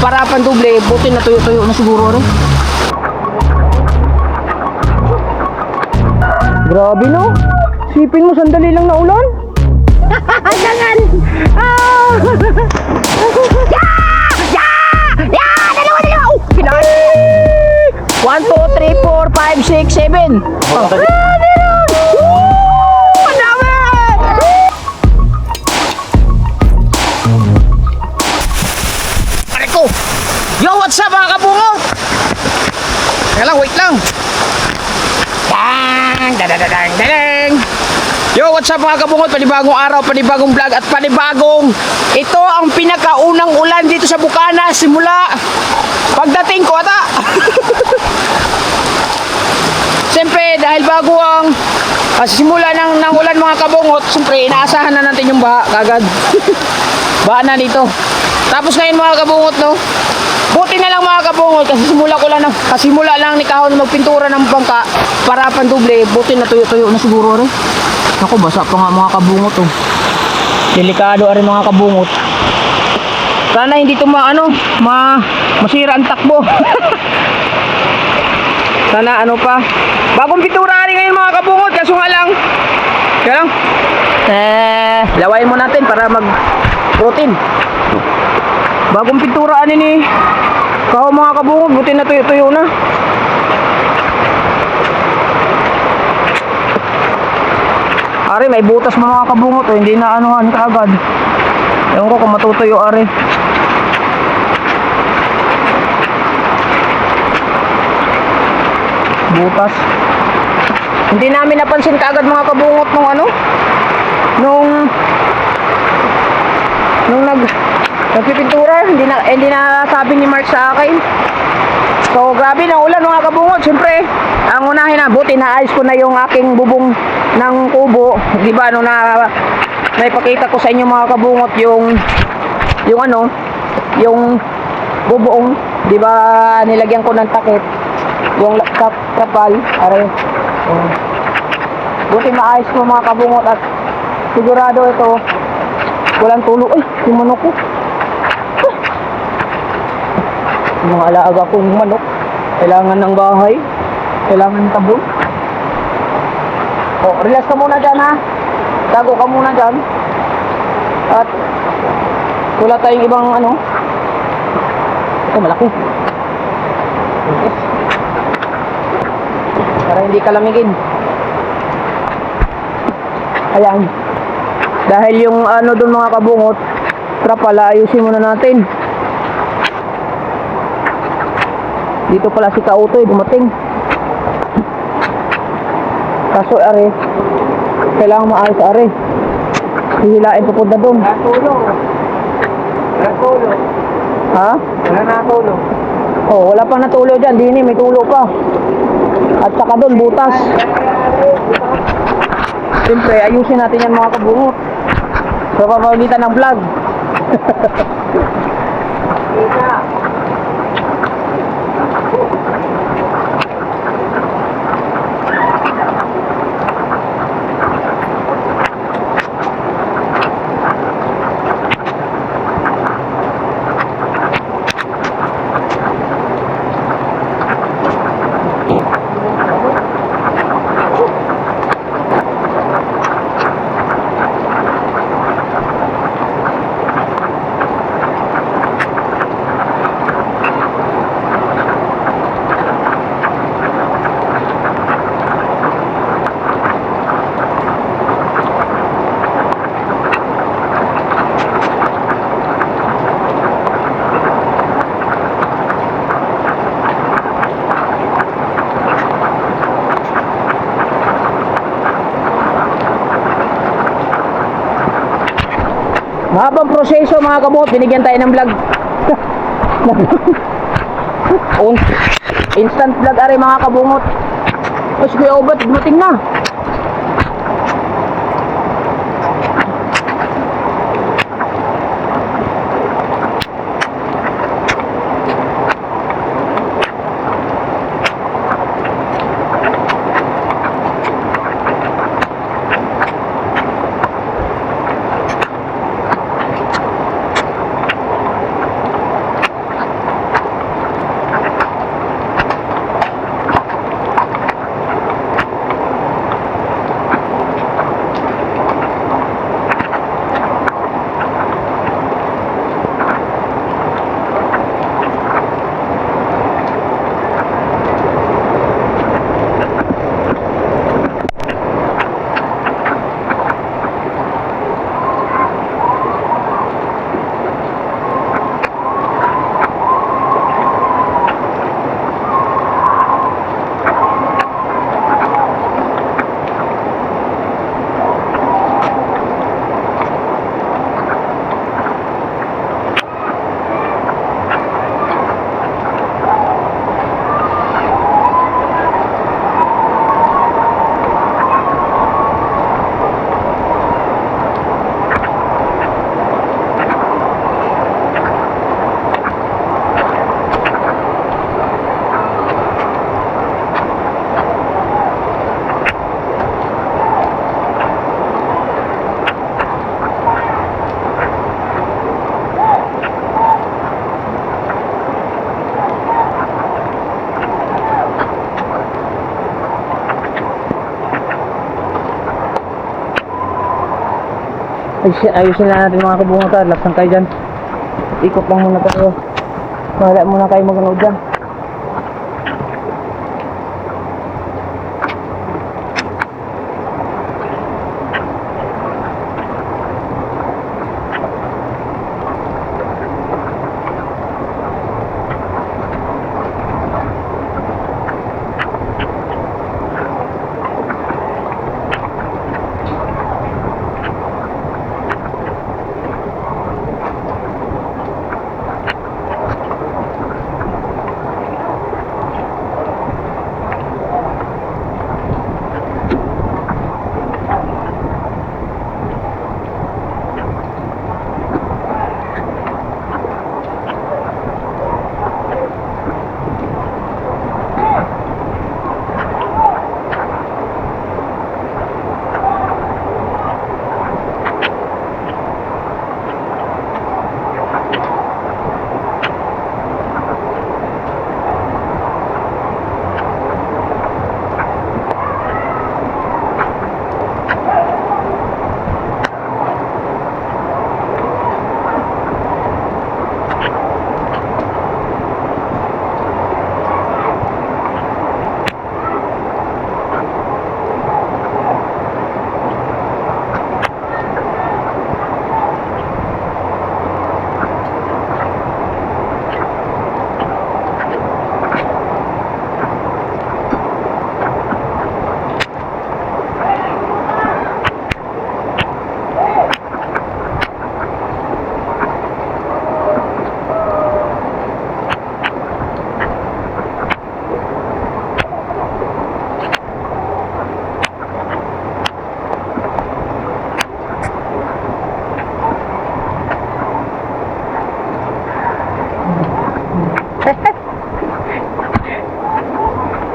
parapan doble, buti na tuyo-tuyo na siguro rin. Grabe no? Sipin mo, sandali lang na ulan. Jangan! Oh! Dalawa! Oh! Pinaan! 1, 2, 3, 4, 5, 6, 7. Pare ko! Yo, what's up mga kabungot? Teka lang, wait lang. Dang! Yo, what's up mga kabungot? Panibagong araw, panibagong vlog at panibagong ito ang pinakaunang ulan dito sa Bukana simula pagdating ko ata. Siyempre dahil bago ang simula ng ulan mga kabungot, siyempre inaasahan na natin yung baha kagad. Baha na dito. Tapos ngayon mga kabungot no, buti na lang mga kabungot kasi simula lang ni Kahon magpintura ng bangka para pandoble, buti na tuyo-tuyo na siguro rin. Ako, basa pa nga mga kabungot oh. Delikado rin mga kabungot. Sana hindi ito masira ang takbo. Sana ano pa. Bagong pintura rin ngayon mga kabungot, kaso nga lang. Lawayin mo natin para mag-protein. Bagong pintura ni Kahon mga kabungot, buti na tuyo-tuyo na. Ari, may butas mga kabungot oh, hindi na anuhan kaagad. Ewan ko kung matutuyo ari. Butas. Hindi namin napansin kaagad mga kabungot nung nagpipintura, hindi na sabi ni Mark sa akin. So grabe na ulan mga kabungot. Siyempre, ang unahin na, buti naayos ko na yung aking bubong ng kubo, di ba naipakita ko sa inyo mga kabungot yung bubuong, di ba nilagyan ko ng takip yung kapal, are. Buti maayos ko mga kabungot at sigurado ito walang tulo. Yung manok ko, yung mga alaga kong manok, kailangan ng bahay, kailangan ng tabon. Oh, relax ka muna dyan ha. Tago ka muna dyan. At wala tayong ibang ito malaki. Para hindi ka lamigin. Ayan. Dahil yung doon mga kabungot, trapala, ayusin muna natin. Dito pala si Kautoy dumating. Kaso are, kailangan maayos are. Hihilain po na doon. Natulong. Ha? Wala natulong. Oh, wala pang natulo dyan. Dini, may tulo pa. At saka doon, butas. Siyempre, ayusin natin yan mga kabungot. So, kapalitan ng vlog. Mahabang proseso mga kabungot, binigyan tayo ng vlog. Instant vlog are mga kabungot. Mas kuya Obat, dumating na. Ayusin na natin mga kabungot ha. Lapsan kayo dyan. Ikot lang muna tayo. Wala muna kayo maganood dyan.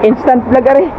Instant vlog ari.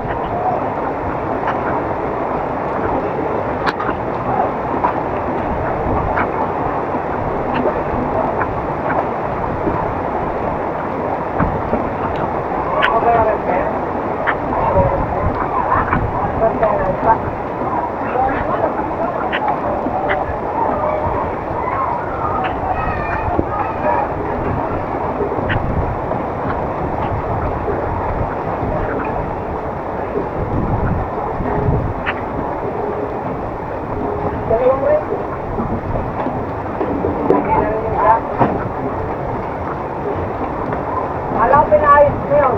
Alam pinayos mo yun.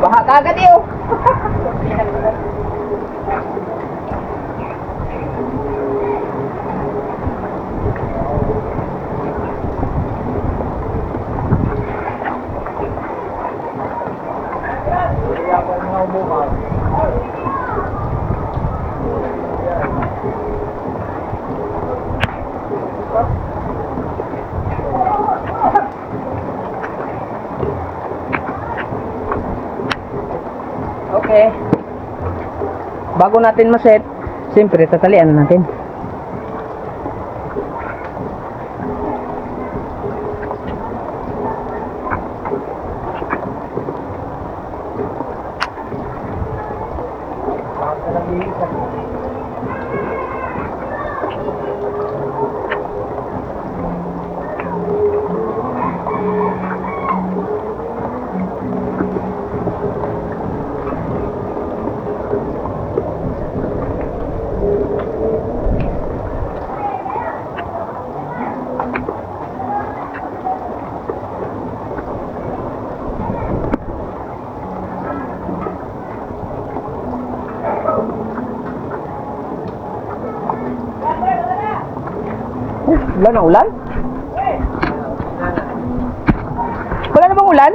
Baha kagad iyo. Okay. Bago natin ma-set, siyempre tatalian na natin. Wala na ulan? Wala na bang ulan?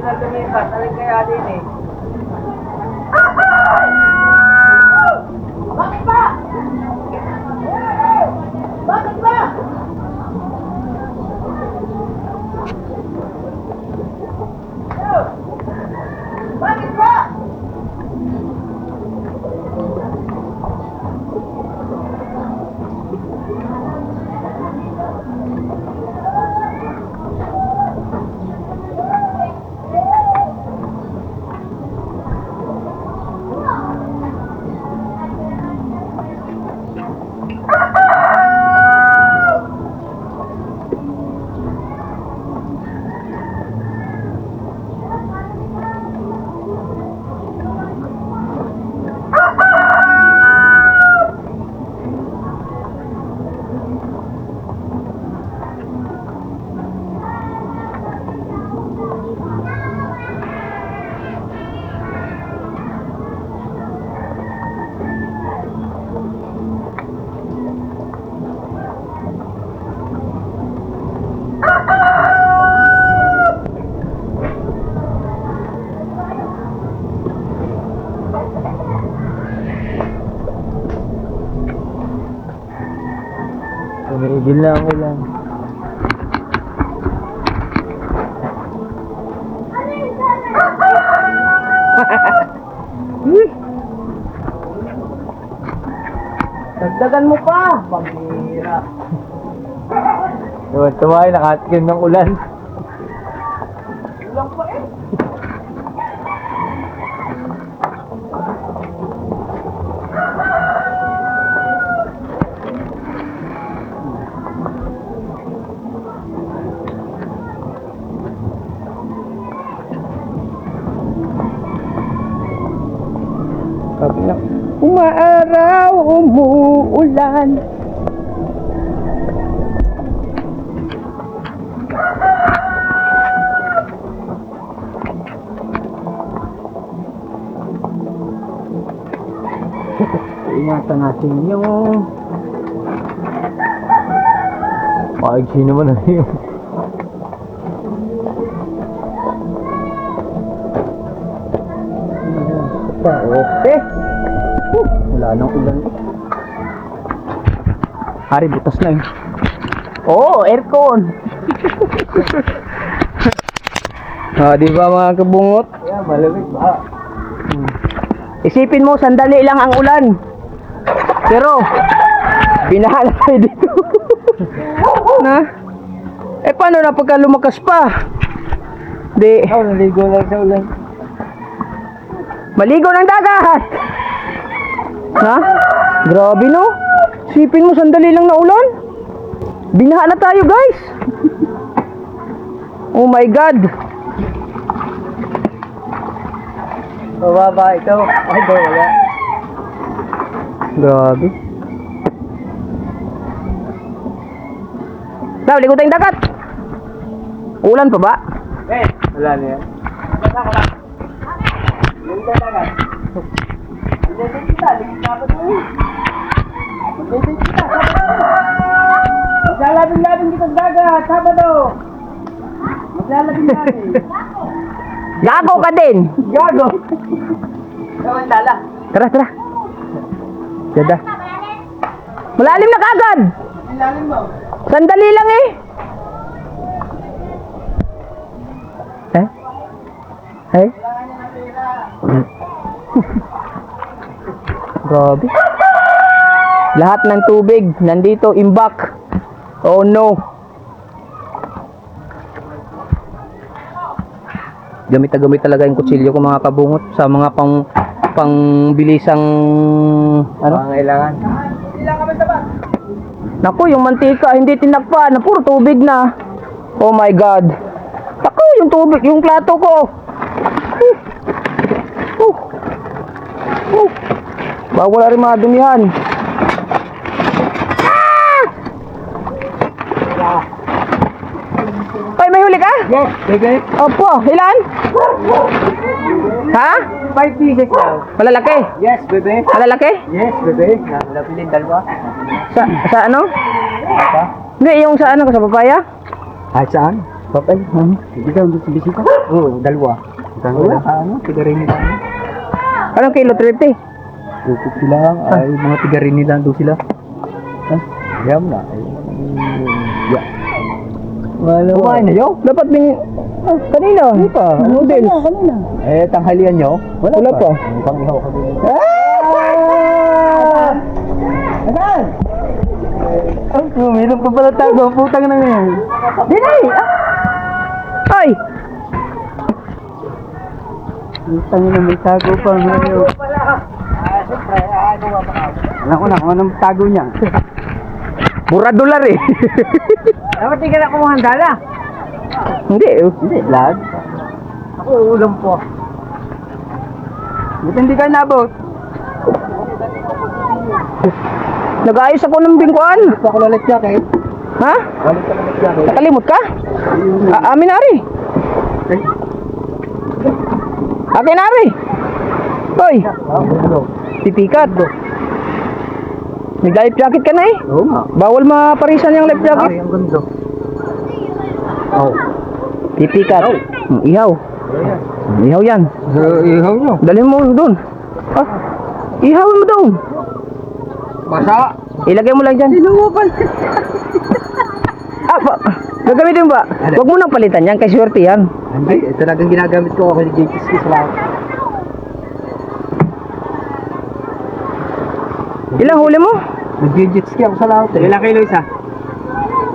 na lumipas. Alin kaya din eh. Bakit ba? Bakit ba? Bakit ba? Tumigil na ako lang. Dagdagan mo pa. Pambira. Tuwa ay nakatikim ng ulan. Ulang pa eh. Sabi na, umaaraw, umuulan. Ingatan natin yung paigsi naman na yun. Okay. Wala nang ulan. Hari, butas na yun. Oo, aircon. Di ba mga kabungot? Yeah, malamig ba? Isipin mo, sandali lang ang ulan. Pero, binahala tayo dito. Na? Eh, paano na pagka lumakas pa? Di, Naligo lang sa ulan. maligo ng dagat. Ha? Grabe no? Isipin mo, sandali lang na ulan. Binaha na tayo, guys. Oh my God. Bababa ito. Ay, wala. Grabe. Daw, ligo tayong dagat. Ulan pa ba? Wala na yan. Maglalabing-labing kita sa dagat, Sabado. Maglalabing-labing. Gago ka din. Gago. Samantala. Tara, tara. Dada. Malalim na kagad. Ilalim mo. Sandali lang eh. Eh? Eh? Grabe. Lahat ng tubig nandito, imbak. Oh no. Gamit na gamit talaga yung kutsilyo ko mga kabungot sa mga pangbilisang ano? Pangailangan. Ilang kami ba? Naku, yung mantika hindi tinakpan, na puro tubig na. Oh my God. Naku, yung tubig, yung plato ko. Bawal rin mga dumihan. Ay, may huli ka? Yes, bebe. Opo, ilan? Ha? 5 pieces lang. Malalaki? Yes, bebe. Malalaki? Yes, bebe. Napilin dalawa. Sa ano? Apa? Hindi, yung sa ano, sa papaya? Kahit saan? Papel? Hindi ka, hindi bisita? Oo, dalawa. Wala ka, ano? Tigarin nila. Anong kilo? 30? Tupok sila, ay mga tigarin nila doon sila. Diyan mo na. Yeah. Wala. Kumain na yun? Dapat din... kanina. Hindi pa. Noodles. Kanina. Tanghalian nyo? Wala pa. Pang ihaw ka din. Asan? Meron pa pala tago. Putang na ngayon. Dinay! Ay! Putang na may tago pa ngayon. Alam ko na kung anong tago niya. Mura dolar eh. Dapat di ka na kumuha ng dala. Hindi. Hindi, lag. Ako ulam po. Buti hindi ka nabot. Nag-ayos ako ng bingkuan. Gusto ko lalit jacket. Ha? Walit ka lalit jacket. Nakalimot ka? Amin ari. Akin ari. Hoy, tipikat. Nag-life jacket ka na eh. Oo nga. Bawal maparisan yung life jacket. Ay, ang ganda. Oo. Tipikat. Ihaw. Ihaw yan. Ihaw nyo. Dalhin mo doon. Ah, ihawin mo doon. Basa. Ilagay mo lang dyan. Sinuwapan. Gagamitin ba? Huwag mo nang palitan yan, kay swerte yan. Hindi, talagang ginagamit ko ako ni James ko sa lahat. Ilang huli mo? Nag-jet ski ako sa lahat. Ilang kilo isa?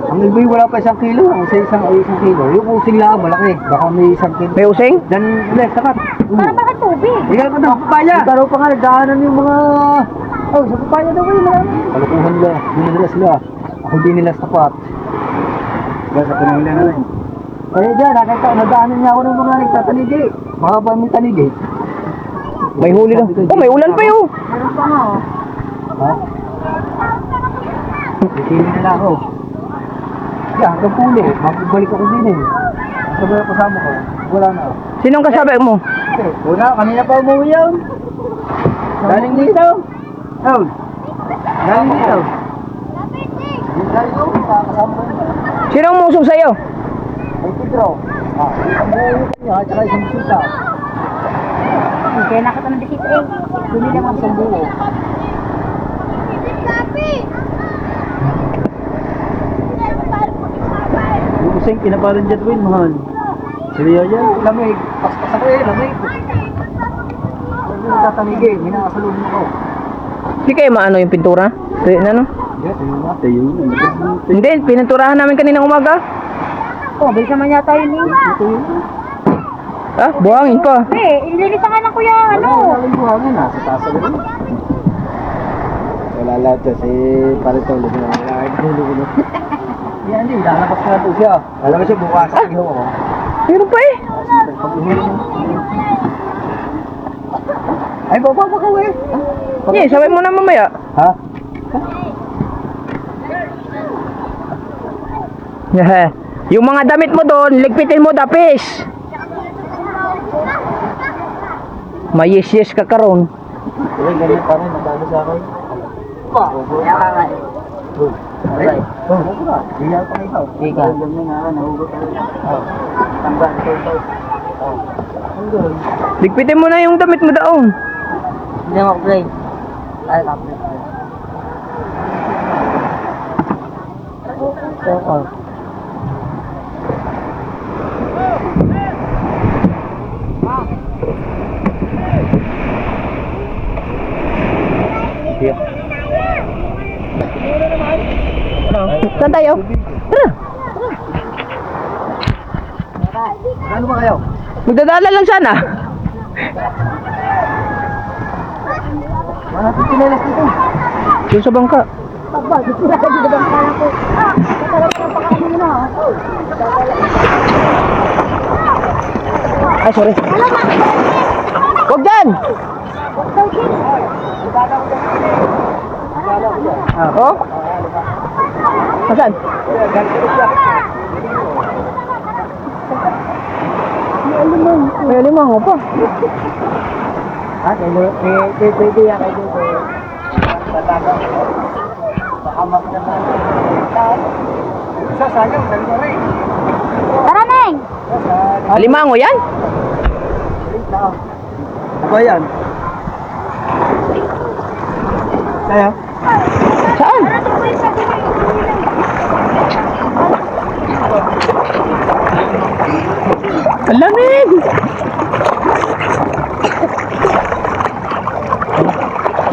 Ang ilboy wala pa 1 kilo. Ang sa isang 1 kilo. Yung using lang malaki. Baka may 1 kilo. May using? Dan, ulit, sakat. Para bakit tubig? Ikaw pa na, papaya. Taro pa nga, nagdaanan yung mga... Oh, sa papaya daw kayo, marami. Kalukuhan nila. Hindi nila sila. Ako di nila sapat. Basta sa pinang ilan na rin. Eh dyan, nakita, nadaanan niya ako ng mga nagtataligi. Mahaba may taligi. May huli na. Oh, may ulan pa yun. Meron pa nga oh. Ha? Bikini nila ako. Yeah, hanggang puli. Magbalik ako din eh. Sabi na kasama ko. Wala na. Sinong kasabay mo? Okay, una, kanina pa umuwi yun. Galing dito. Oh. Galing dito. Galing dito, kasama ko yun. Sinong musong sa'yo? Ay, Pedro. Ang buhay ko niya, tsaka isang sita. Kaya nakita ng bisita eh. Bumili Hindi ang mga isang buo. Yung useng, pinapalan dyan win, mahal. Siliya yan, lamig. Paspas ako eh, lamig. Hindi nagtatamigin, hinakasalun mo ko. Hindi kayo maano yung pintura? Tuyo na no? Yeah, tayo na. Hindi, pininturahan namin kaninang umaga. Oh, bilisan man yata yun eh. Ah, buhangin pa. Eh, ililisan nga ng kuya, ano? Walang buhangin, nasa taas agad. Wala lahat siya, si Palito, lumin na. Wala kahit gulo-gulo. Yan din, lalabas na ito siya. Lalabas siya bukas, iho ko. Meron pa eh. Ay, baba ka eh. Yeah, sabay mo na mamaya. Ha? Yung mga damit mo doon, ligpitin mo dapis. Mayis-yes ka karon. Uy, ganyan pa rin, nagano sa akin. Kaya ka nga eh. Ay, hindi ako pa ikaw. Ika. Ganyan nga, nahugot ako. Tanggal, ito. Ligpitin mo na yung damit mo daon. Hindi mo play. Ay, kapit. Oo. Saan tayo? Tara. Ano ba kayo? Magdadala lang sana. Wala natin pinalas dito. Yung sa bangka. Papa, dito na kayo bang kaya ko. Ah, talaga ng pagkain mo. Ay, sorry. Huwag dyan! Oh? Asan? May alimang mo pa. Pwede yan kayo dito. Baka magkakaroon. Isa sayang, dali na rin. Tara na! Alimango yan? Ako yan. Kaya? Saan? Ang lamig!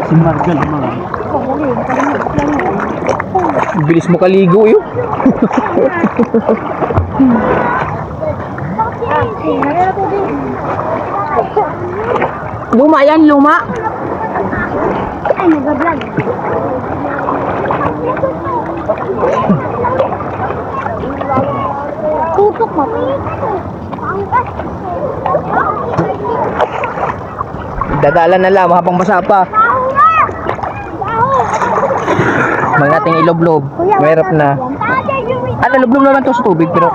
Si Margal mga. Bilis mo kaligo yun. Luma yan, luma. Ay, nag-vlog. Tutok mo. Dadala na lang habang basa pa. Mag nating iloblob. Mahirap na. Ano, lublob naman to sa tubig pero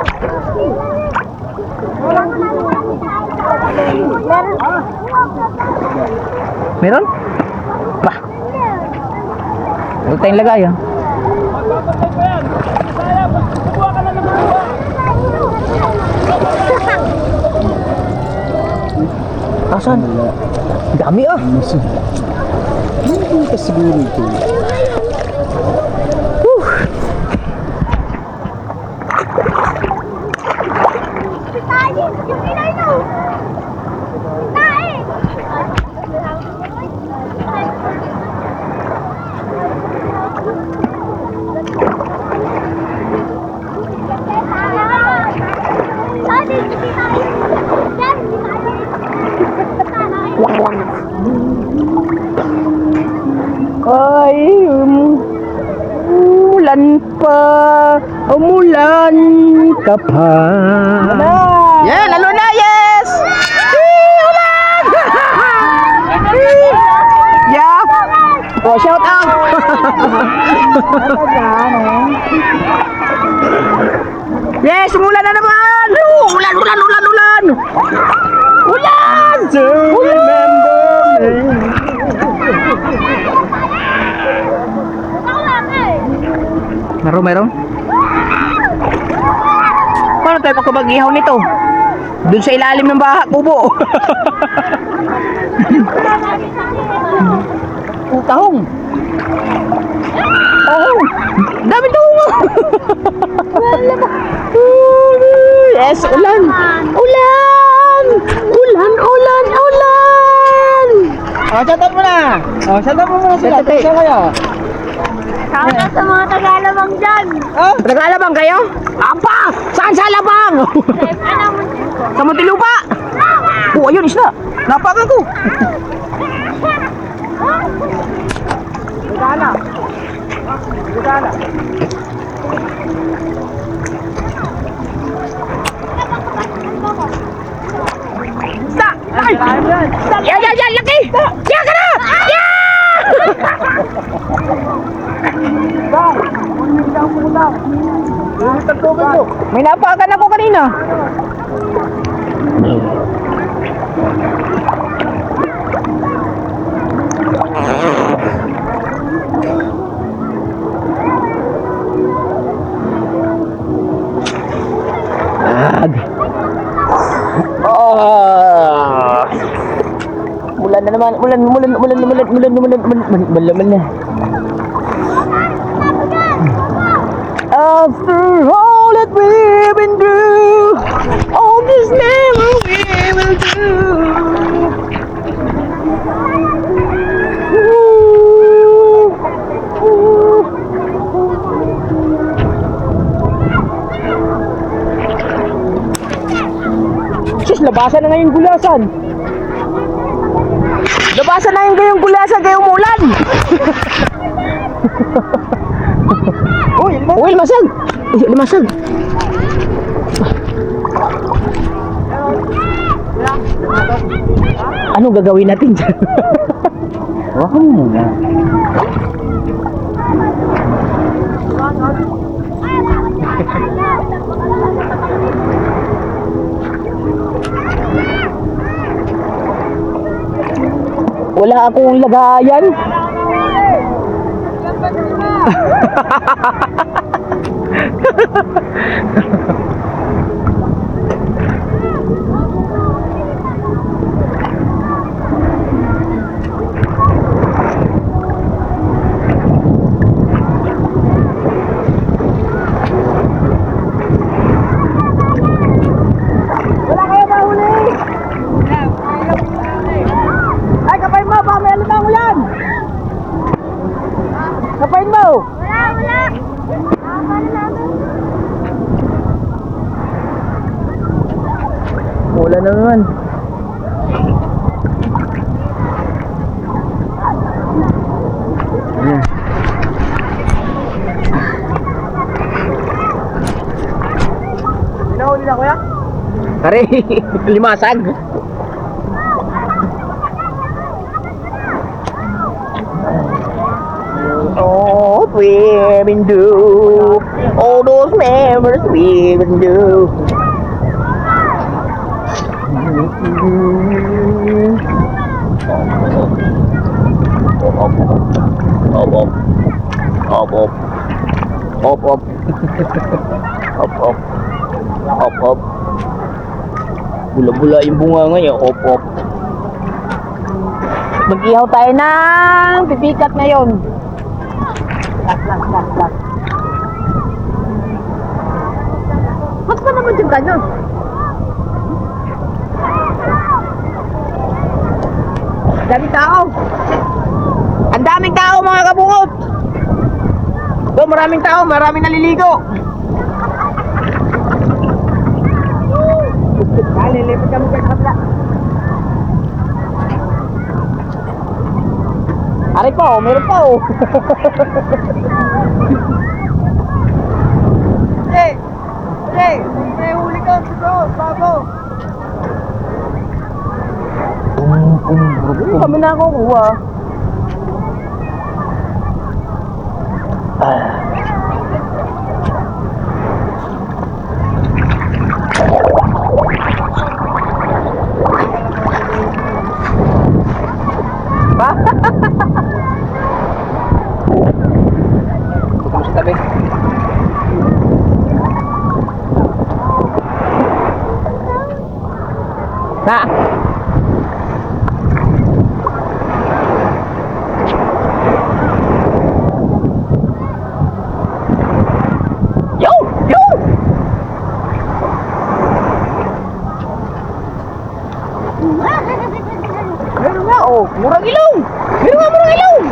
meron? Bah. Huwag tayong lagay ah. Asan? Dami ah. Hindi ka siguro ito. Ay, umulan pa, umulan ka pa. Yeah, lalo na, yes! Ulan! Yeah! Oh, shout out! Yes, umulan na naman! Ulan, ulan, ulan, ulan! Ulan! Ulan! Meron? Paano tayo pagkabag-ihaw nito? Doon sa ilalim ng baha, kubo. Tahong. Tahong. Dami tahong. Yes, ulan. Ulan! Ulan, ulan, ulan! Oh, shoutout mo na! Oh, shoutout mo muna sila. Shoutout. Saan kayo? Shoutout sa mga Tagalabang dyan. Oh? Tagalabang kayo? Apa! Saan sa Alabang? Sa Muntinlupa? Oh, ayun, isla. Napakan ko. Gana. Gana. Sa! Ay! Yan, yan, yan! Laki! Yan ka na! Yan! May napakan ako kanina. Mulan na naman, mulan na. After all that we've been through, all this never we will do. Sus, labasan na ngayon gulasan. Labasan na yung gulasan kayo umulan. Uy, limasag! Limasag! Anong gagawin natin dyan? Waka mo muna. Wala akong lagayan. Sapain mo! Wala. Paano namin? Wala na naman. Ayan. Pinahuli na kuya? Pare, limasag. Oh, women do. All those memories women do. Op, op. Op, op. Op, op. Op, op. Op, op. Bula-bula yung bunga ngayon. Op, op. Mag-ihaw tayo ng pipikat ngayon. Last. Ba't pa naman yung kanya? Dami tao. Ang daming tao mga kabungot. Do, maraming tao, maraming naliligo. Lilipad kami kay kapla. Ari po, meron po. Hey, may huli ka dito, bago. Kami na ako kuha. Buka mo sa tabi. Na. Yo! Meron nga, oh. Murang ilong! Meron nga, murang ilong!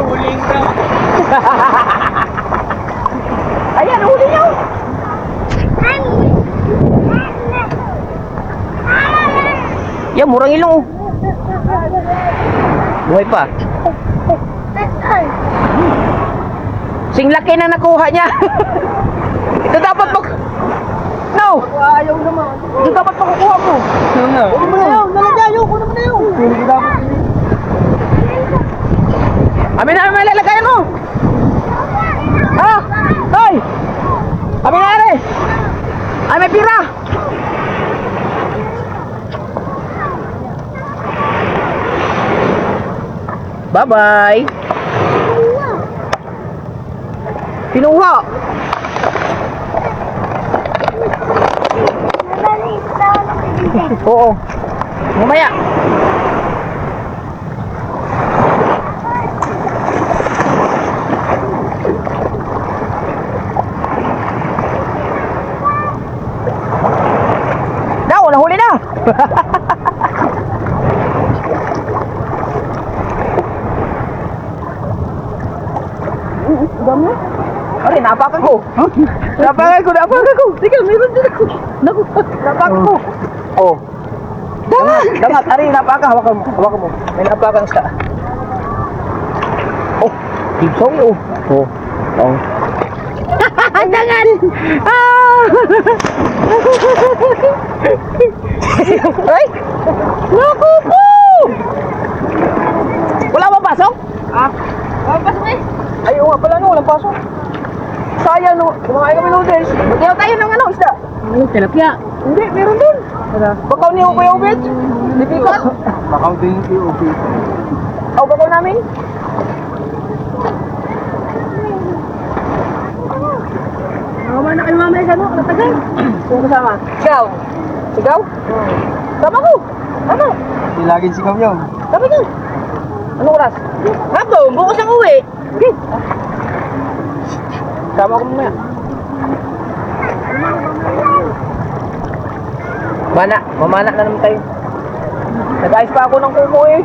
Huling ka. Ayan, huli niyo! Yan, murang ilong, oh. Buhay pa. Sing laki na nakuha niya. Ito dapat mag... No! Ayaw naman. Ito dapat makukuha mo. Ayaw na. Kunin mo na yun. Nalagyayo, kunin mo na yun. Hindi ko dapat. Amin na may lalagayan mo. Ha? Hoy! Amin na rin. Ay, may pira. Bye-bye. Pinuha. Oo. Mamaya. Daw, nahuli na. Dami. Ari, napakan ko. Napakan ko. Sige, meron din ako. Napakan ko. Oh. Dangat, Ari, napakan. Hawakan mo. May napakan sa. Oh, dito oh. Oh. Oh. Dangat. Ay! Naku po! Wala bang pasok? Wala pasok eh. Ay, oo nga pala no, walang pasok. Sayang no, kumakain kami noodles. Magkaya tayo ng ano, isda. Tilapia. Hindi, meron dun. Bakaw ni Ubay Ubit. Lipikat. Bakaw din yung POV. O, bakaw namin. Mama na kayo mamaya sa ano, natagal. Sino kasama? Sigaw. Sigaw? Sama ko. Ano? Hindi laging sigaw yun. Sabi ko. Anong oras? Hapon, bukas ang uwi. Okay. Sama ko muna. Mamana na naman tayo. Nag-ayos pa ako ng kuko eh.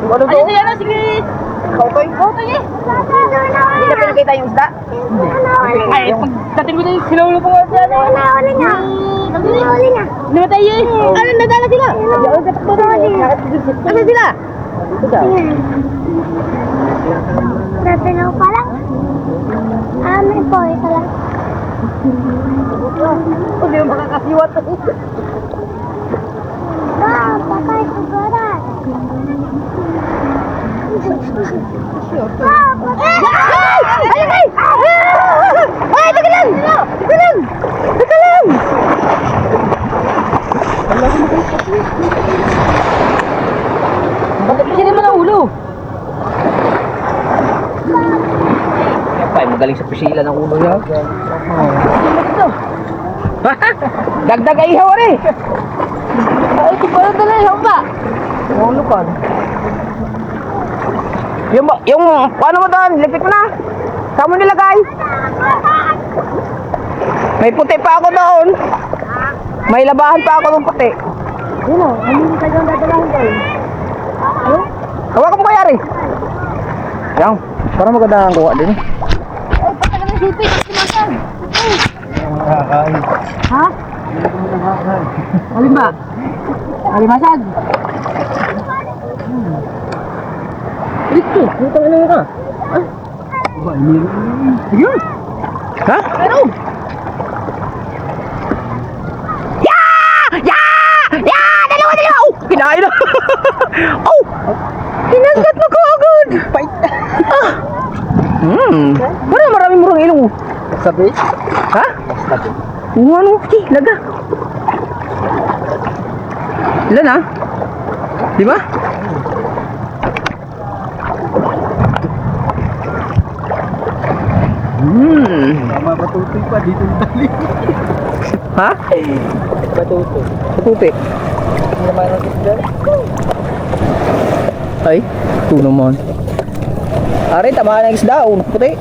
Yung ano to? Sige. Kautoy? Kautoy eh. Hindi na pinakita yung isda? Ay, pagdating mo tayo, sinaulo ko nga dyan. Nahuli niya. Nahuli niya. Namatay yun. Ano, nadala sila? Ano sila? Natanaw pa lang. Amin po, ito lang. Hindi mo makakasiwat. Patay ko garat. Ayun ay! Ay, teka lang! Teka lang! Teka lang! Bakit sila mo ng ulo? Kapay, magaling sa pisila ng ulo niya. Dagdag ay ihaw rin. Ay, ito pala dala yung ba? Ulo ka. Yung paano mo doon? Lipit mo na. Saan mo nilagay? May puti pa ako doon. May labahan pa ako ng puti. Yun o, hindi ka dyan dadalahin ko eh. Hawakan mo kaya rin. Yan. Parang maganda ang kuha din. Ay, patay ng sipit. Sumasan. Ha? Alin ba? Alimasag. Ito, ito na nga. Yun. Ha? Ano? Dalawa! Oh! Kinain na! Oh! Kinagat na ko agad! Pait! Parang maraming murang ilong. Sabi? Ha? Sabi. Ano? Laga. Ilan ha? Di ba? Mapatutoy pa dito yung tali. Ha? Matutoy. Puti. Hindi naman natin dyan. Ay, ito naman. Ari, tamaan ng isda. Oh, puti.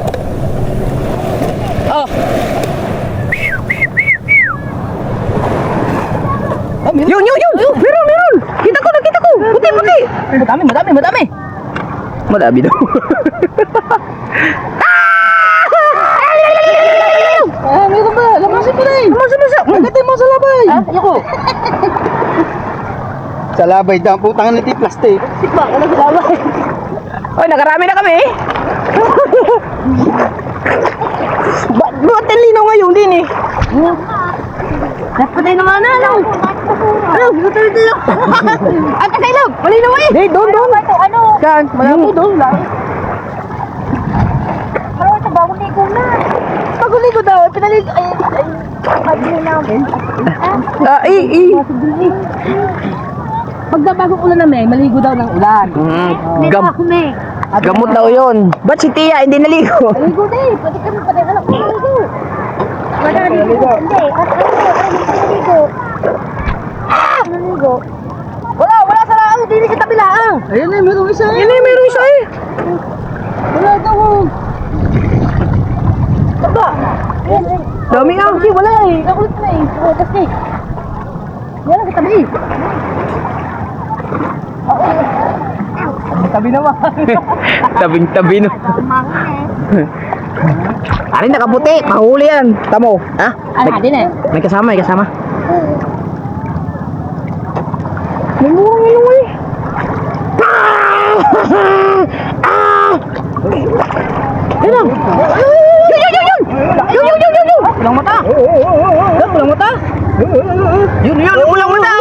Ah! Yun! Meron! Kita ko! Puti! Madami! Madami daw. Ah, meron ba? Lamasin mo na eh. Pagkatay mo sa labay. Ah, yako. Sa labay daw, putang na ito plastic. Sikba, ano sa labay? Oy, nakarami na kami. Ba't ang linaw ngayon din eh? Napatay naman na, ano? Ano? Butol dito. At sa ilog, malinaw eh. Di, doon. Ano? Saan? Malabo doon lang. Ano ito, bagong ligo na. Bagong ligo daw, pinaligo. Ay, namin. Pagka bagong ulan na may, maligo daw ng ulan. Gamot daw yun. Ba't si Tia hindi naligo? Maligo na eh, pwede kami pati anak ko maligo. Wala naligo. Hindi, at maligo. Maligo. Wala sa lang, hindi sa tabilaan. Ayun eh, meron isa eh. Meron isa eh. Wala daw. Baba. Dami nga. Hindi, wala eh. Nakulit na eh. Plastic. Yan ang katabi. Tabi naman. Tabing-tabi no. Ari, nakaputi. Mahuli yan. Tamo. Ha? Ano din eh. May kasama. May murang ilong eh. Yun lang. Yun. Pulang mata. Pulang mata. Yun. Pulang mata.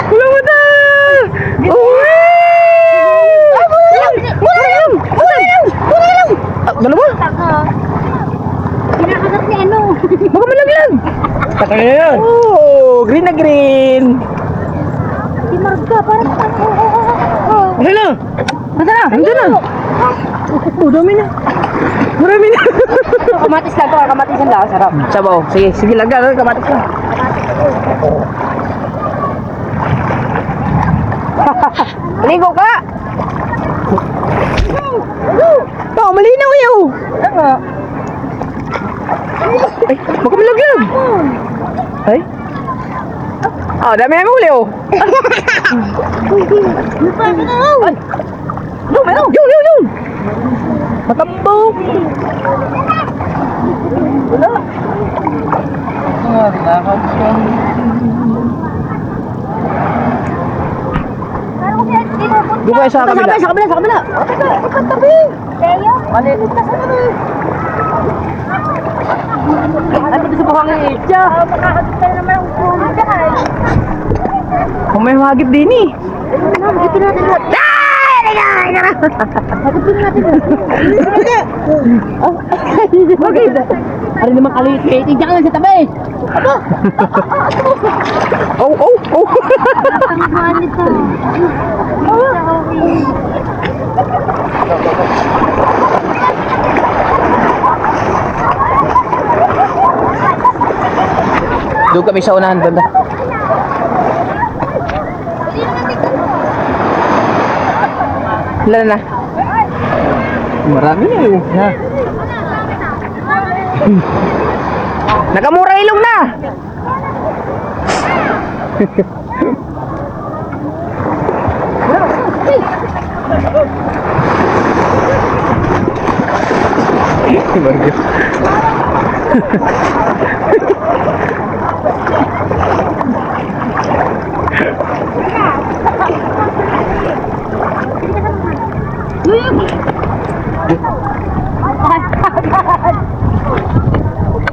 Pulang mata. Ano ba? Kinakagat ni ano. Baka malaglag. Taka na yan. Oh, green na green. Si Marga, parang Ano na? Nandun na. Oh, dami na. Marami na. Kamatis lang to, kamatisan lang. Sarap. Sabaw. Sige, lagyan. Kamatis na. Ligo ka. Oh, malinaw yun. Ay, baka malaglag. Ay. Oh, dami namin huli oh. Ay. Yun. Matambok. Wala. Doon kayo sa kabila. Sa kabila. Tabi. Kaya? Maliit. Ano dito sa buhangin eh? Makakagitay naman ang puno dyan. Kung may mahagip din eh. Hagipin natin lahat. Hagipin natin lahat. Bakit? Ano naman kaliit-liit? Diyan ka lang sa tabi. Oh. Ang buwan nito. Doon kami sa unahan banda. Ilan na? Marami na yun. Na. Nakamura ilong na!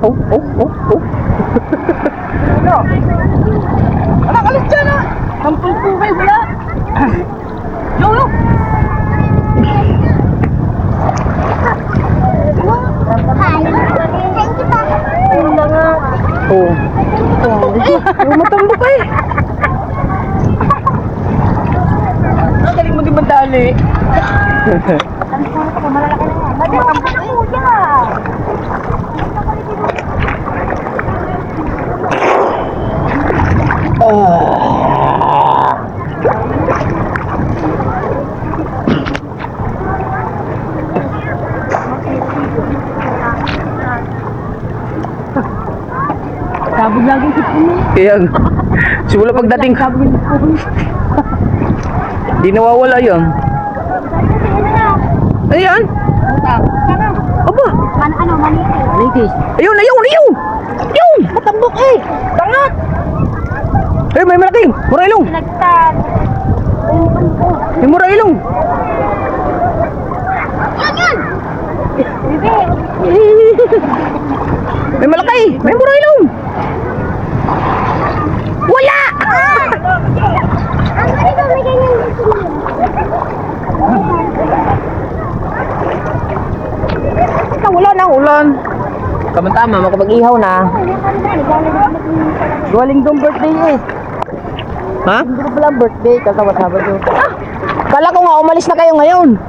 Oh. Anak, alis dyan ah! Sampul po kayo, wala! Yo! Hi! Thank you pa! Wala nga! Oh. Matambok ka eh. Ang galing mo din mandali! Malalaki na yan! Matambok ka na kuya! Sabog lagi si Puno. Kaya, simula pagdating ka, di nawawala yun. Ano yan? Aba, Manitis. ayun! Matambok eh! Tangat! Eh, may malaki! Mura ilong! Nagtag. May mura ilong! Yan! Bibi! May malaki! May mura ilong! Wala! Ang galing may ganyan. Wala na ulan. Tama-tama, makapag-ihaw na. Galing dong birthday eh. Ha? Hindi ko pala birthday, katawa-tawa doon. Kala ko nga umalis na kayo ngayon.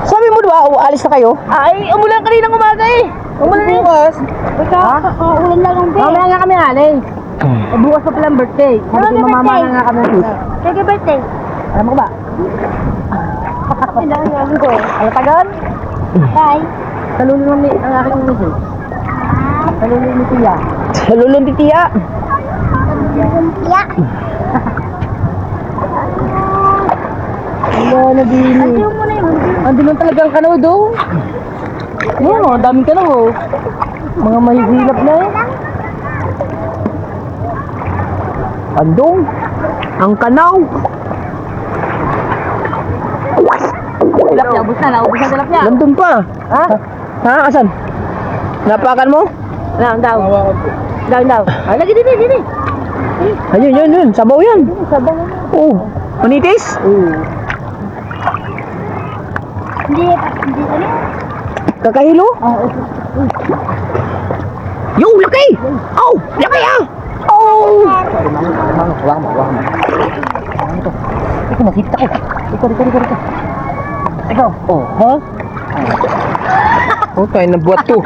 Sabi mo diba, alis na kayo? Ay, umulan kaninang umaga eh. Umulan na bukas. Ulan lang ang day. Mamaya nga kami alis. Bukas pa pala ang birthday. Sabi ko mamama na nga kami. Kaya birthday. Alam mo ba? Pinangalan ko. Alatagan? Bye. Salulong ni ang aking misis. Salulong ni Tia. Sa lulong ni Tia. Tia. Wala na din eh. Andiyo mo na yun. Andiyo mo talagang kanaw daw. Oo, daming kanaw oh. Mga mahihilap na eh. Andong. Ang kanaw. Tilapia, ubus na. Naubos na tilapia. Nandun pa. Ha? Ha? Asan? Napakan mo? Daw. Daw. Ah, lagi dini. Ayun, yun. Sabaw yan. Sabaw. Oh. Manitis? Hindi ano? Kakahilo? Yo, laki! Oh, laki ah! Oh! Wala mo. Ito, nakita ko. Ito. Ikaw, Ha? Oh, tayo na buhat to.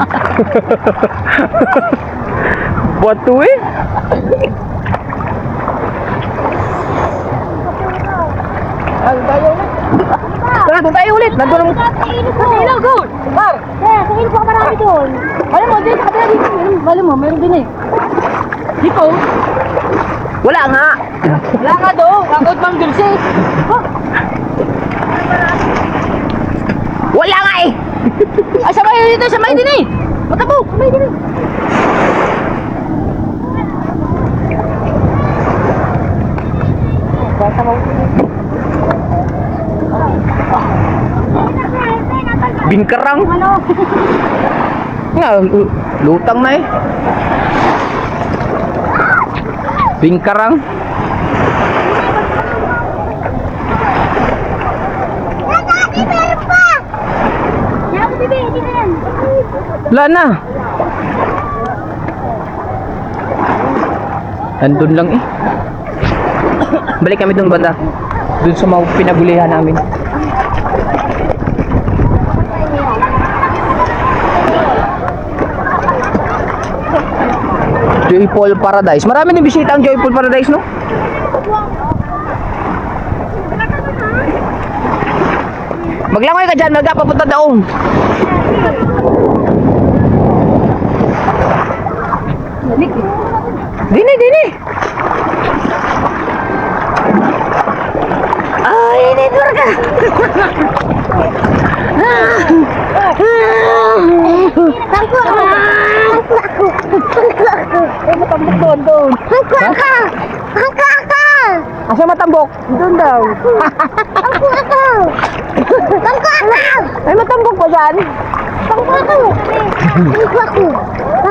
Buhat to eh. Tara, doon tayo ulit. Nandun ang... Sa ilaw, go! Bar! Sa ilaw pa marami doon. Alam mo, din sa kabila dito. Alam mo, meron din eh. Dito. Wala nga. Wala nga do. Kakot bang dulce. Wala nga eh. Ay, sabay dito. Sabay din eh. Matabo. Sabay din eh. Bingkarang. Ano? Nga, lutang na eh. Bingkarang. Wala na. Andun lang eh. Balik kami dun banda. Dun sa mga pinagulihan namin. Joyful Paradise. Marami din bisita ang Joyful Paradise, no? Maglangoy ka dyan, magpapunta daon. Dini, dini. Ay, ini durga. Tangko ako. Matambok doon. Tangko ako. Tangko ako. Asa matambok? Doon daw. Tangko ako. Tangko ako. Ay, matambok ba dyan? Tangko ako. Tangko ako.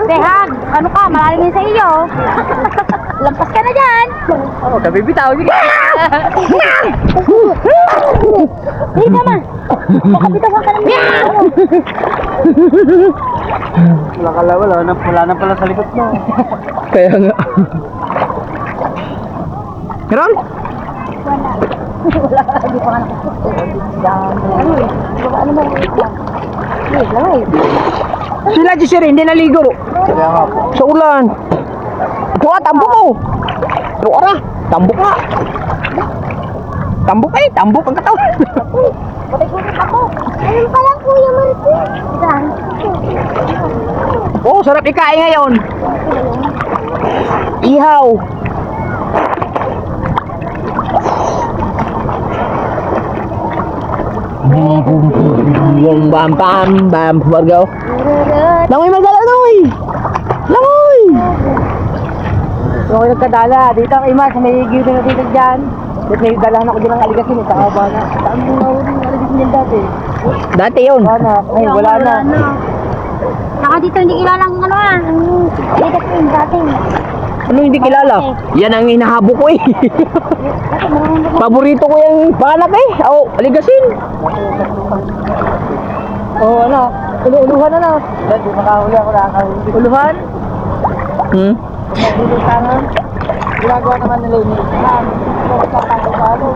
Tehag, ano ka? Malalim yun sa iyo. Lampas ka na dyan. Oh, kabibitaw. Sige. Hindi naman. Makabitawan ka naman. Wala na pala sa likod mo. Kaya nga. Meron? Wala. Hindi pa nga nakasuot. Ano eh? Ano mo? Hindi lang eh. Sila Jisir, hindi naligo. Kaya nga po. Sa ulan. Ito nga, tambok mo. Ito ka, tambok nga. Tambok eh, tambok ang katawan. Patay-gulit ako. Ayun pa lang Kuya Martin. Oh, sarap ikain ngayon. Ihaw. Yung bam bam bam warga. Langoy magdala langoy. Langoy. Yung ako nagkadala, dito ang ima, sa may gilid na dito dyan. Dito may dalahan ako dyan ng aligasin, ito ka ba na? Saan mo nga ulit ng aligasin yan dati? Dati yun. Wala na, ay wala na. Saka dito hindi kilalang ano aligasin dati. Ano hindi kilala? Yan ang hinahabo ko eh. Paborito ko yung banak eh. Oh, aligasin. Oo, ano? Uluhan na na. Hindi makahuli ako nakakahuli. Uluhan? Hmm? Dito sana. Ginagawa naman nila yun. Ano?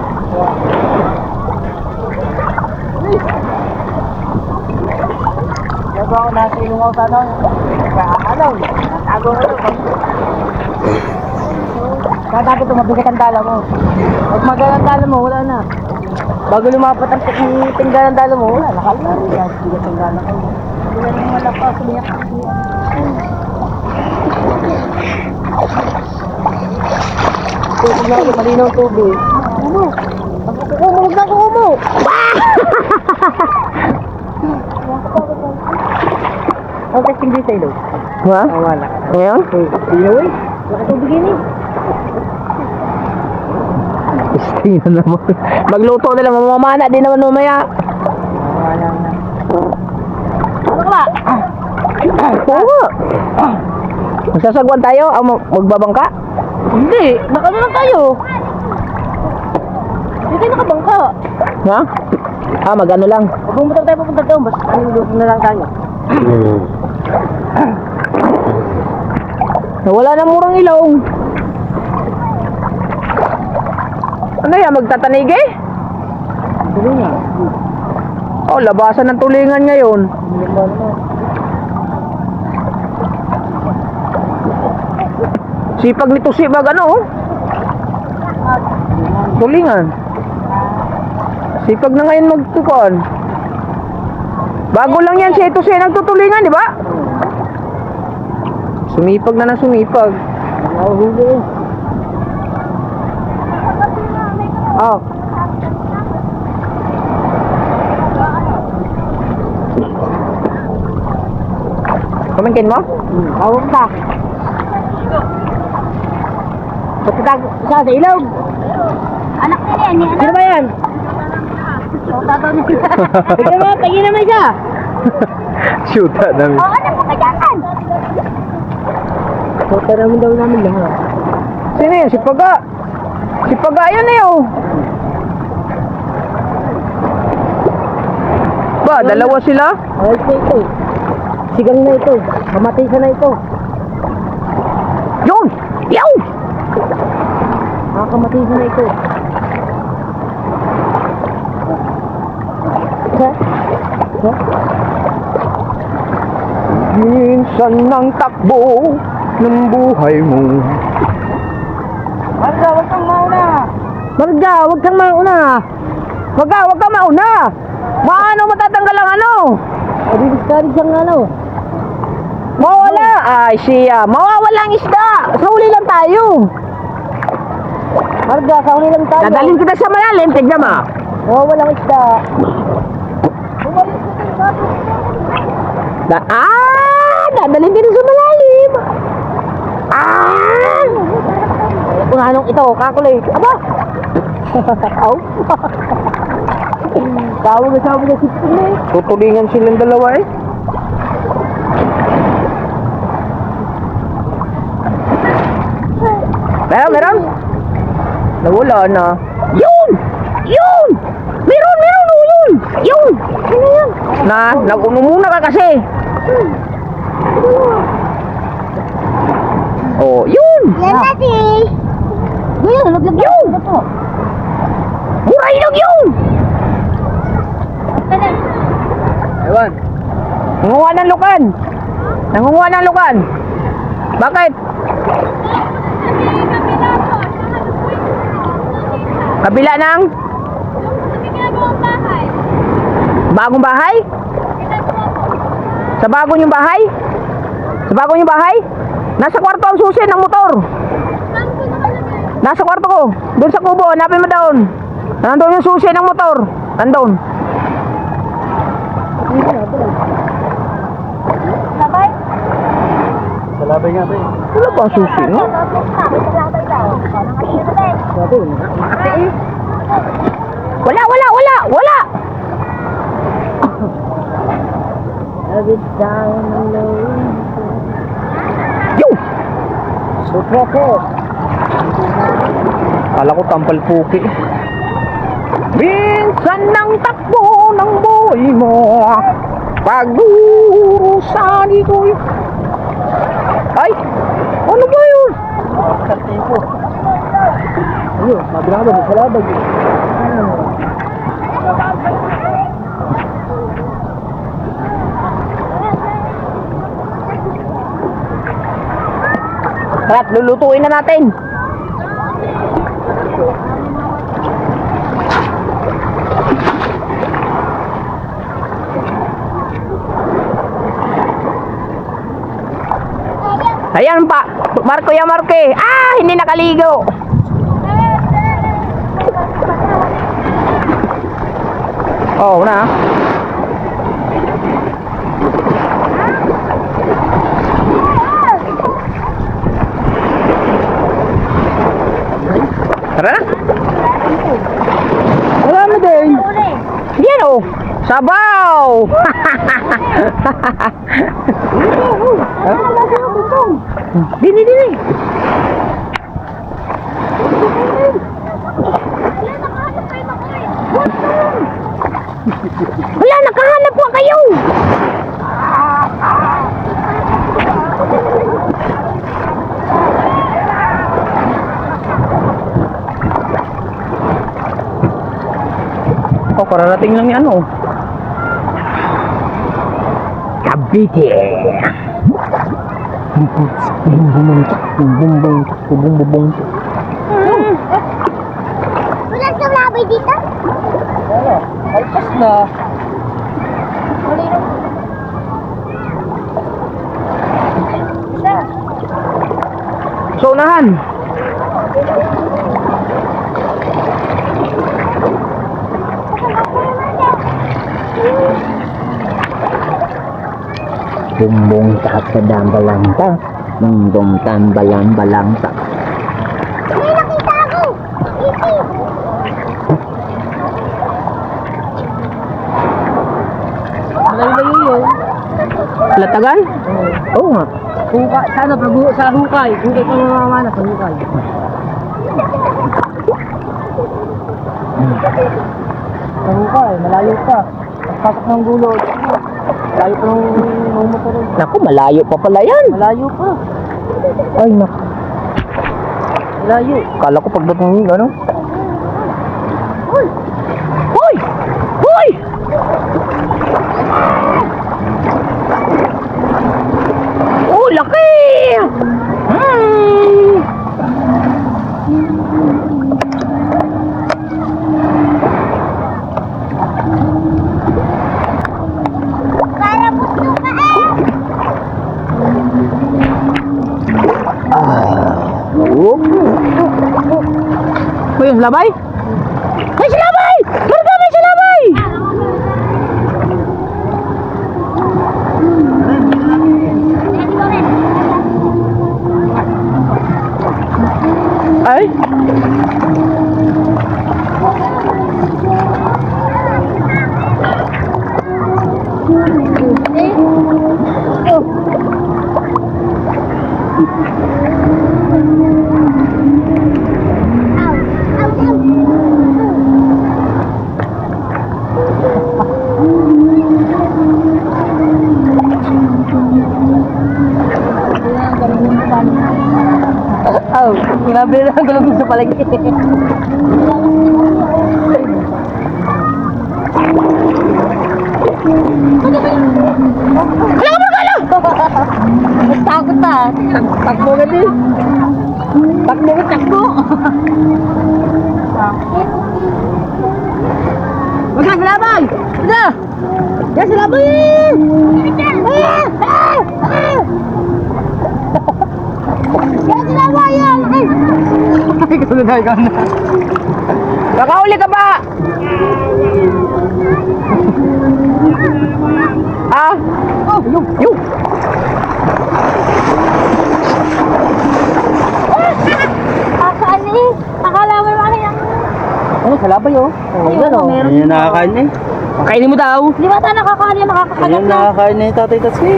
Ginagawa ko nasa ilungaw sa ano. Ano? Tago mo ito. Kaya dapat tumabigat ang dala mo. Pag magalang ang dala mo, wala na. Bago lumapat ang tinggal ang dala mo, wala. Nakalaro yan. Bigat ang dala ko. Wala nang malapas. Umiyak. Tubig lang ako, malinaw ang tubig. Ano? Huwag na kumo! Ang testing din sa ilo. Ha? Wala. Ngayon? Ilo eh. Wala tubig yun eh. Stay na naman. Magluto nila, mamamana din naman mamaya. Wala na. Ano ka ba? Oo. Magsasagwan tayo? Magbabangka? Hindi. Nakano lang tayo. Hindi tayo nakabangka. Ha? Ah, mag-ano lang. Huwag pumunta tayo pupunta doon. Basta ano na lang tayo. Wala na murang ilong. Ano yan, magtatanig eh? Tuloy na. Oh, labasan ng tulingan ngayon. Sipag nito sipag ano oh. Tulingan. Sipag na ngayon magtukuan. Bago lang yan si ito siya nagtutulingan, di ba? Sumipag na ng sumipag. Nahuhuli. Oh. Pamangkin mo? Hawak ka. Pagkatag sa ilog. Anak nila yan, yan. Sino ba yan? Tingin naman siya. Shoot at namin. Oo, ano po kajakan? Puta naman daw namin lahat. Sino yan? Si Paga. Si Paga yun eh oh. Ba, dalawa sila? Ayos na ito. Sigang na ito. Mamatay siya na ito. Yun! Yaw! Nakakamatay siya na ito. Minsan ng takbo ng buhay mo. Marga, huwag kang mauna. Marga, huwag kang mauna. Paga, wag ka mauna! Maano matatanggal ang ano? Discourage siyang ano. Mawala! Ay siya, mawawala ang isda! Sa huli lang tayo! Marga, sa huli lang tayo. Dadalhin kita sa malalim, tignan mo. Walang isda. Dadalhin kita sa malalim! Ah! Kung anong ito, kakulay. Aba! Aw! Tawag na sabi na si Pune. Tutulingan silang dalawa eh. Meron? Nawala na. Yun! Yun! Meron! Oh, yun! Yun! Ano yun? Nag-uno muna ka kasi. Oh, yun! Yan natin. Yun, nalaglag yun. Mura ilog yun! Ewan. Nangunguha ng lukan. Nangunguha ng lukan. Bakit? Kabila ng? Bagong bahay? Sa bago niyong bahay? Sa bago niyong bahay? Nasa kwarto ang susi ng motor. Nasa kwarto ko. Doon sa kubo. Hanapin mo doon. Nandun yung susi ng motor. Nandun. Sabay? Sa labay nga ba eh. Wala ba ang susi, no? Sabay daw. Wala! Every down low. Yung! Suprete. Kala ko tampal puki. Minsan ng takbo ng buhay mo, pag-urusan ito'y... Ay! Ano ba yun? Kartipo. Ayun, mabinabag sa labag. Tara, lulutuin na natin. Ayan pa, Marco ya Marque. Ah, hindi nakaligo. Oh, na. Tara na. Wala na din. Yan oh. Sabaw. Dini. Wala, nakahanap po kayo. Oh, kararating lang yan oh. Cavite. Wala sa labay dito? Wala. Alpas na. Isa. So unahan. Bumbong tak sedang belangta, bumbong tambalan belangta. May nakita ako! Iti! Malayo yun. Latagan? Oo nga. Hukay, sana sa hukay. Hukay pa mamamana sa hukay. Sa hukay, malayo pa. Pasok ng gulo. Malayo pa ng motor. Naku, malayo pa pala yan. Malayo pa. Ay, naku. Malayo. Kala ko pagdating yun, ano? Hoy! Hoy! Hoy! Oh, laki! Kaya mo suka eh! Uy, yung labay? May silabay! Marga, may silabay! Ay? Oh, grabe na ang gulong sa palagi. Takot na. Takbo na din. Takbo ka, takbo. Huwag ka, silabay! Ito! Yan, silabay! Kaya sinawa yan! Ay! Ay, kasunod na ikaw na. Nakahuli ka ba? Ah? Oh, yung. Yung! Akaan eh! Akala mo naman yan! Ano, salabay oh. Oh, yan oh. meron Ayun nakakain eh. Kainin mo daw. Di ba tayo nakakain nakakakalap Ayun na? nakakain na yung tatay Tatsi.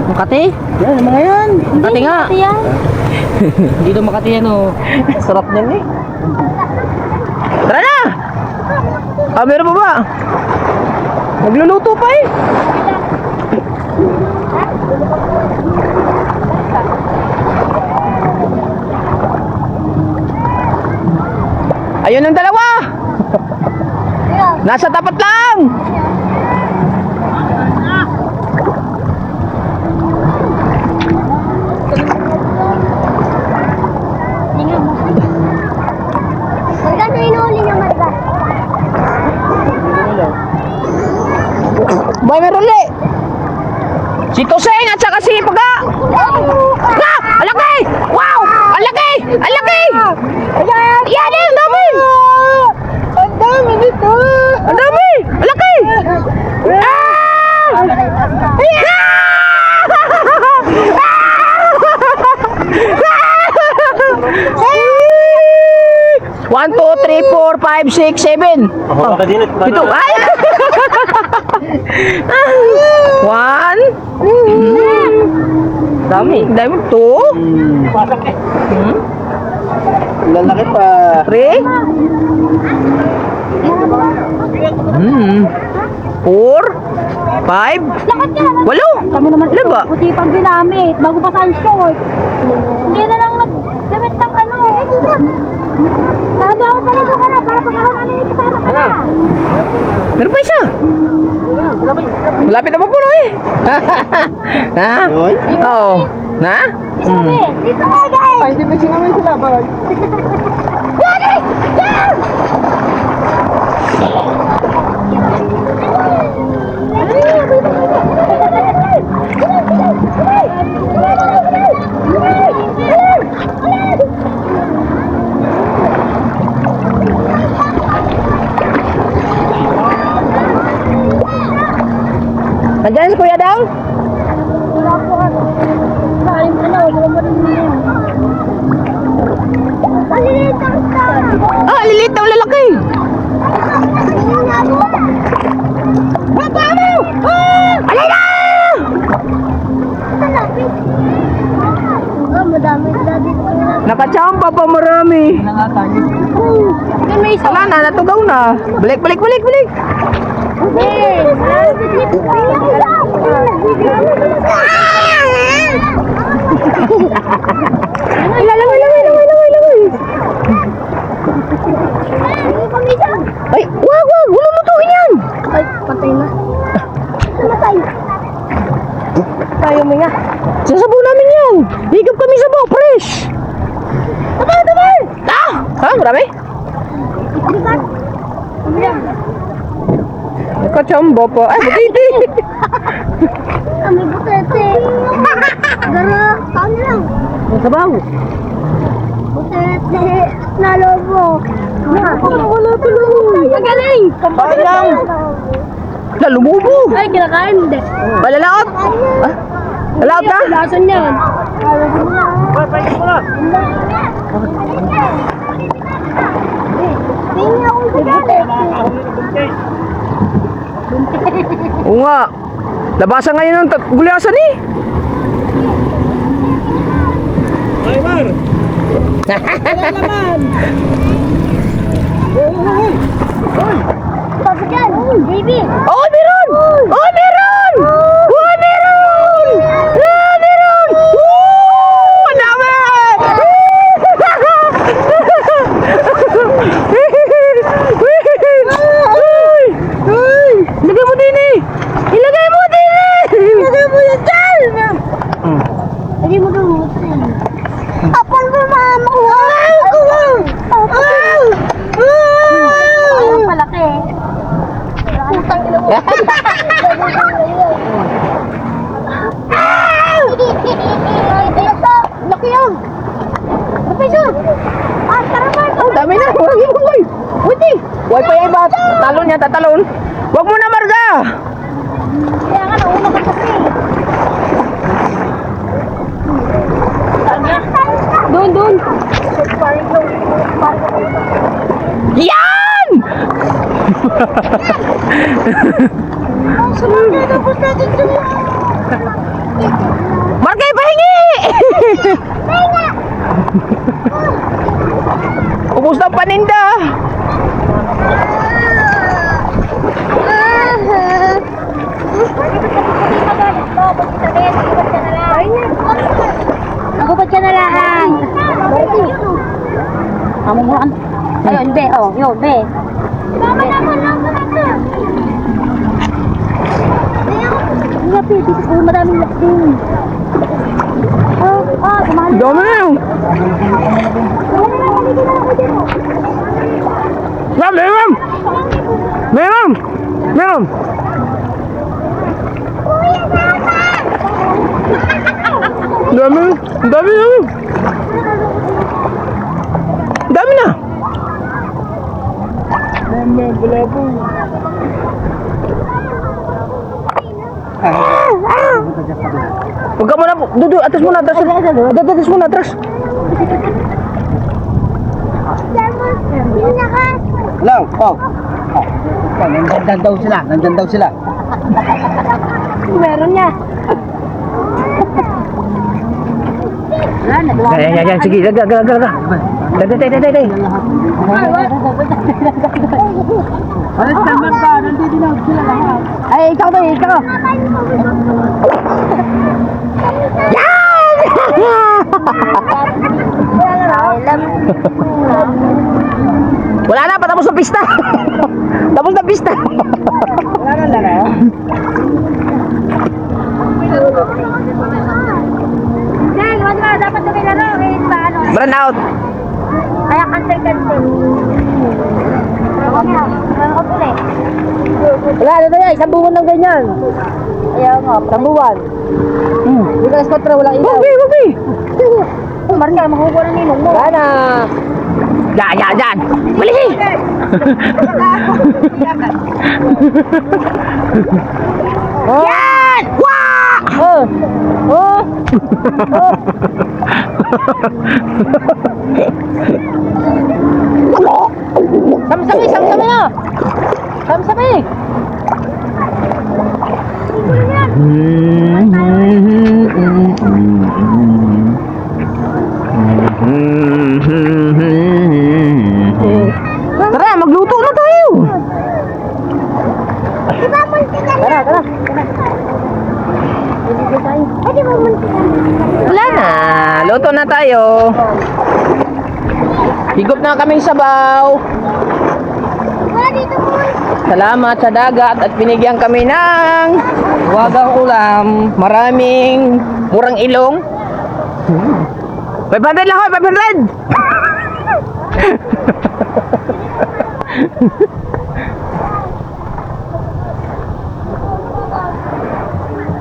Makati? Yan, mga yan. Makati nga. Hindi yan. Dito Makati yan oh. Sarap niyan eh. Tara na! Ah, meron pa ba? Nagluluto pa eh. Ayun ang dalawa! Nasa tapat lang! Tingnan mo. Marga, na inuuli niya, Marga. Boy, meron ulit! Si Toseng at saka si Paga! Ah! Ang laki! Wow! Ang laki! Ang laki! Ayan! Yan! Ang dami! Ang dami nito! Ang dami! Ang laki! Ah! One, two, three, four, five, six, seven. Ako ka din it. Ito. Ay! One. Dami. Dami. Two. Lalaki pa. Three. Four. Five. Lakad ka naman. Walo. Kami naman Ilan ba? puti pang ginamit. Bago pa sa short. Hindi na lang naggamit ng ano. Sabi ako talaga ka na. Para pagkakaroon ano yung kasama ka na. Meron pa isa. Malapit na mapuno eh. Ha? Yun. Oo. Na? Sabi, dito nga guys. Ay, hindi ba sinamay sila ba? Daddy! Yan! Nandiyan si Kuya Dang? Wala po ano. Kalim ano, wala mo rin yun. Maliliit ang tao. Ah, lilit na lalaki. Alay na! Madami sila dito. Nakachamba pa marami. Yan may isa. Wala na, natugaw na. Balik. Ilalaway. Ay, wag, lulutuin yan. Ay, patay na. Namatay. Tayo mo nga. Sasabaw namin yan. Higop kami sa baw, fresh. Tabay. Ah! Ha, marami? Nakachamba pa. Ay, butiti. Kami butete. Gara, kami lang. Sabaw. Butete. Nalobo. Wala tuloy. Magaling. Bakit lang? Lumubo. Ay, kinakain hindi. Malalaot. Ah? Lalaot ka? Lason yan. Tingnan ako sa butete. Oo nga. Labasan ngayon ng gulyasan eh. Pasok yan. Baby. Oh, meron! Oh, meron! Oh, meron! Ah, meron! Woo! Ang dami! Uy! Ilagay mo din eh! Ilagay mo din eh! Lagay mo yan dyan. Lagay mo doon. Apon mo mama ko. Ang palaki. Putang ina mo. Laki yan. Kapay siya. Ah, tara ba? Ang dami na! Huwag mo boy! Uti! Huwag pa yung iba! Tatalon yan, tatalon! Huwag mo na, Marga! Kaya nga, nauna ka kasi. Doon. Yan! Tapos natin dyan. Marga, ipahingi! Ubus ng paninda! Nagubad ka na lang. Amo mo kan. Ayun, be. Oh, yun, be. Mama naman lang ka. Nga, be. Dito madaming lakding. Kumahal. Dami na yun! Meron! Dami na! Huwag ka muna po. Dudu, atras muna, atras. Atras muna, atras. Hello, oh. Nandyan daw sila. Meron niya. Yan. Sige, laga. Day. Alas naman ba? Nandito na sila lahat. Ay, ikaw. Yan! Wala na, patapos na pista. Wala na laro. Dahil, wag na. Dapat na may laro. Eh, paano? Run out. Kaya cancel. Meron ko tuloy. Wala, ano yan? Isang buwan ng ganyan. Ayaw nga. Isang buwan. Hindi ka na walang ilaw. Wagi. Marga, makukuha na ninong mo. Wala na. Yan. Mali. Oh, Yan! Sami-sami, sami-sami na. Sami-sami. Tara, magluto na tayo. Tara, tara. Wala na, luto na tayo. Higop na kaming sabaw. Salamat sa dagat at binigyan kami ng wagang ulam. Maraming murang ilong. 500 lang ako, 500!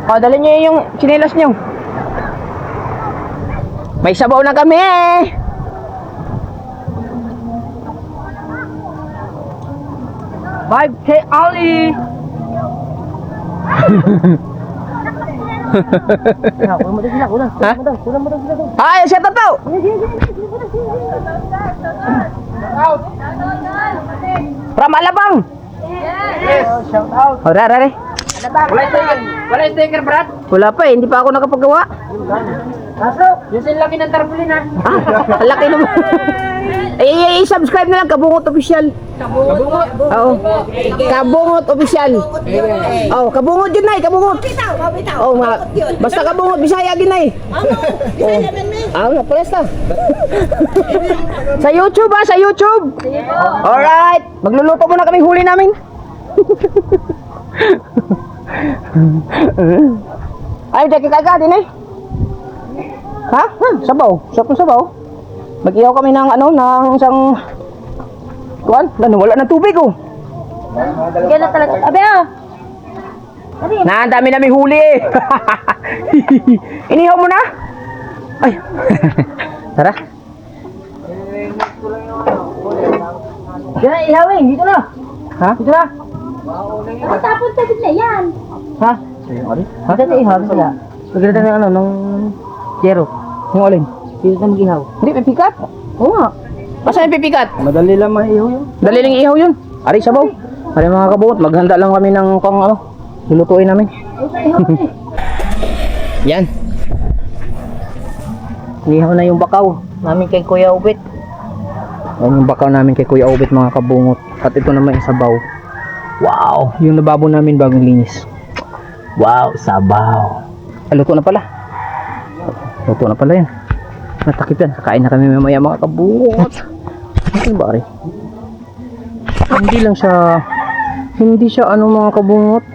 O, dali nyo yung chinelas nyo. May sabaw na kami. Five K Ali. Kulang mo daw sila, kulang. Ha? Kulang mo daw sila. Ay, siya to. From Alabang. Shout out. O, rare. Wala sticker, Brad. Wala pa eh, hindi pa ako nakapagawa. Pasok. Yung laki ng tarpaulin, ha? Ah, ang laki naman. I-subscribe na lang Kabungot Official. Kabungot. Oo. Kabungot Official. Oo, Kabungot yun na Kabungot. Oo, basta Kabungot, Bisaya yun na Ah, presta. Sa YouTube sa YouTube. Alright. Magluluto muna kami huli namin. Ay, daki kagad din Ha? Sabaw. Sabaw. Mag-ihaw kami ng ng isang kuwan, wala ng tubig Gala talaga. Abi Na, ang dami namin huli Inihaw mo na? Ay. Tara. Yan, ihawin. Dito na. Ha? Dito na. Tapon sa bigla yan. Ha? Dito na ihawin sila. Pagkita ng ng Jero. Yung alin? Dito na mag-ihaw. Hindi, pipikat? Oo nga. Basta yung pipikat? Madali lang maihaw yun. Dali lang ihaw yun. Ari, sabaw. Ari mga Kabungot, maghanda lang kami ng lulutuin namin. Yan. Ihaw na yung bakaw namin kay Kuya Ubit. Yan yung bakaw namin kay Kuya Ubit mga Kabungot. At ito naman yung sabaw. Wow! Yung nababo namin bagong linis. Wow! Sabaw! Ay, luto na pala. Luto na pala yan. Natakip yan. Kakain na kami mamaya mga Kabungot. Ano ba rin? Hindi siya mga Kabungot.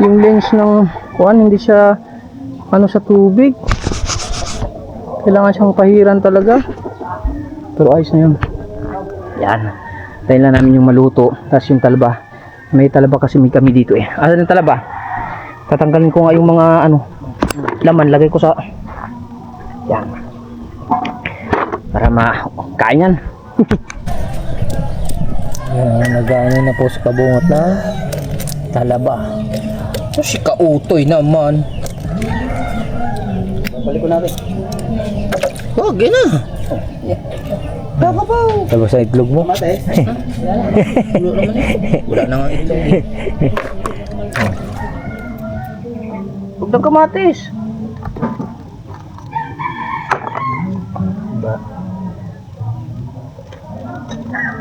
Yung lens ng kuan, hindi siya sa tubig. Kailangan siyang pahiran talaga. Pero ayos na yun. Yan. Tayo lang namin yung maluto. Tapos yung talaba. May talaba kasi may kami dito Asan yung talaba? Tatanggalin ko nga yung mga laman. Lagay ko sa yan. Para makain yan. Yan. Nag-ano na po sa Kabungot na talaba. Si Kautoy naman. Balik ko natin. Huwag na. Tapos sa itlog mo. Mate. Wala na nga itlog. Huwag ng kamatis.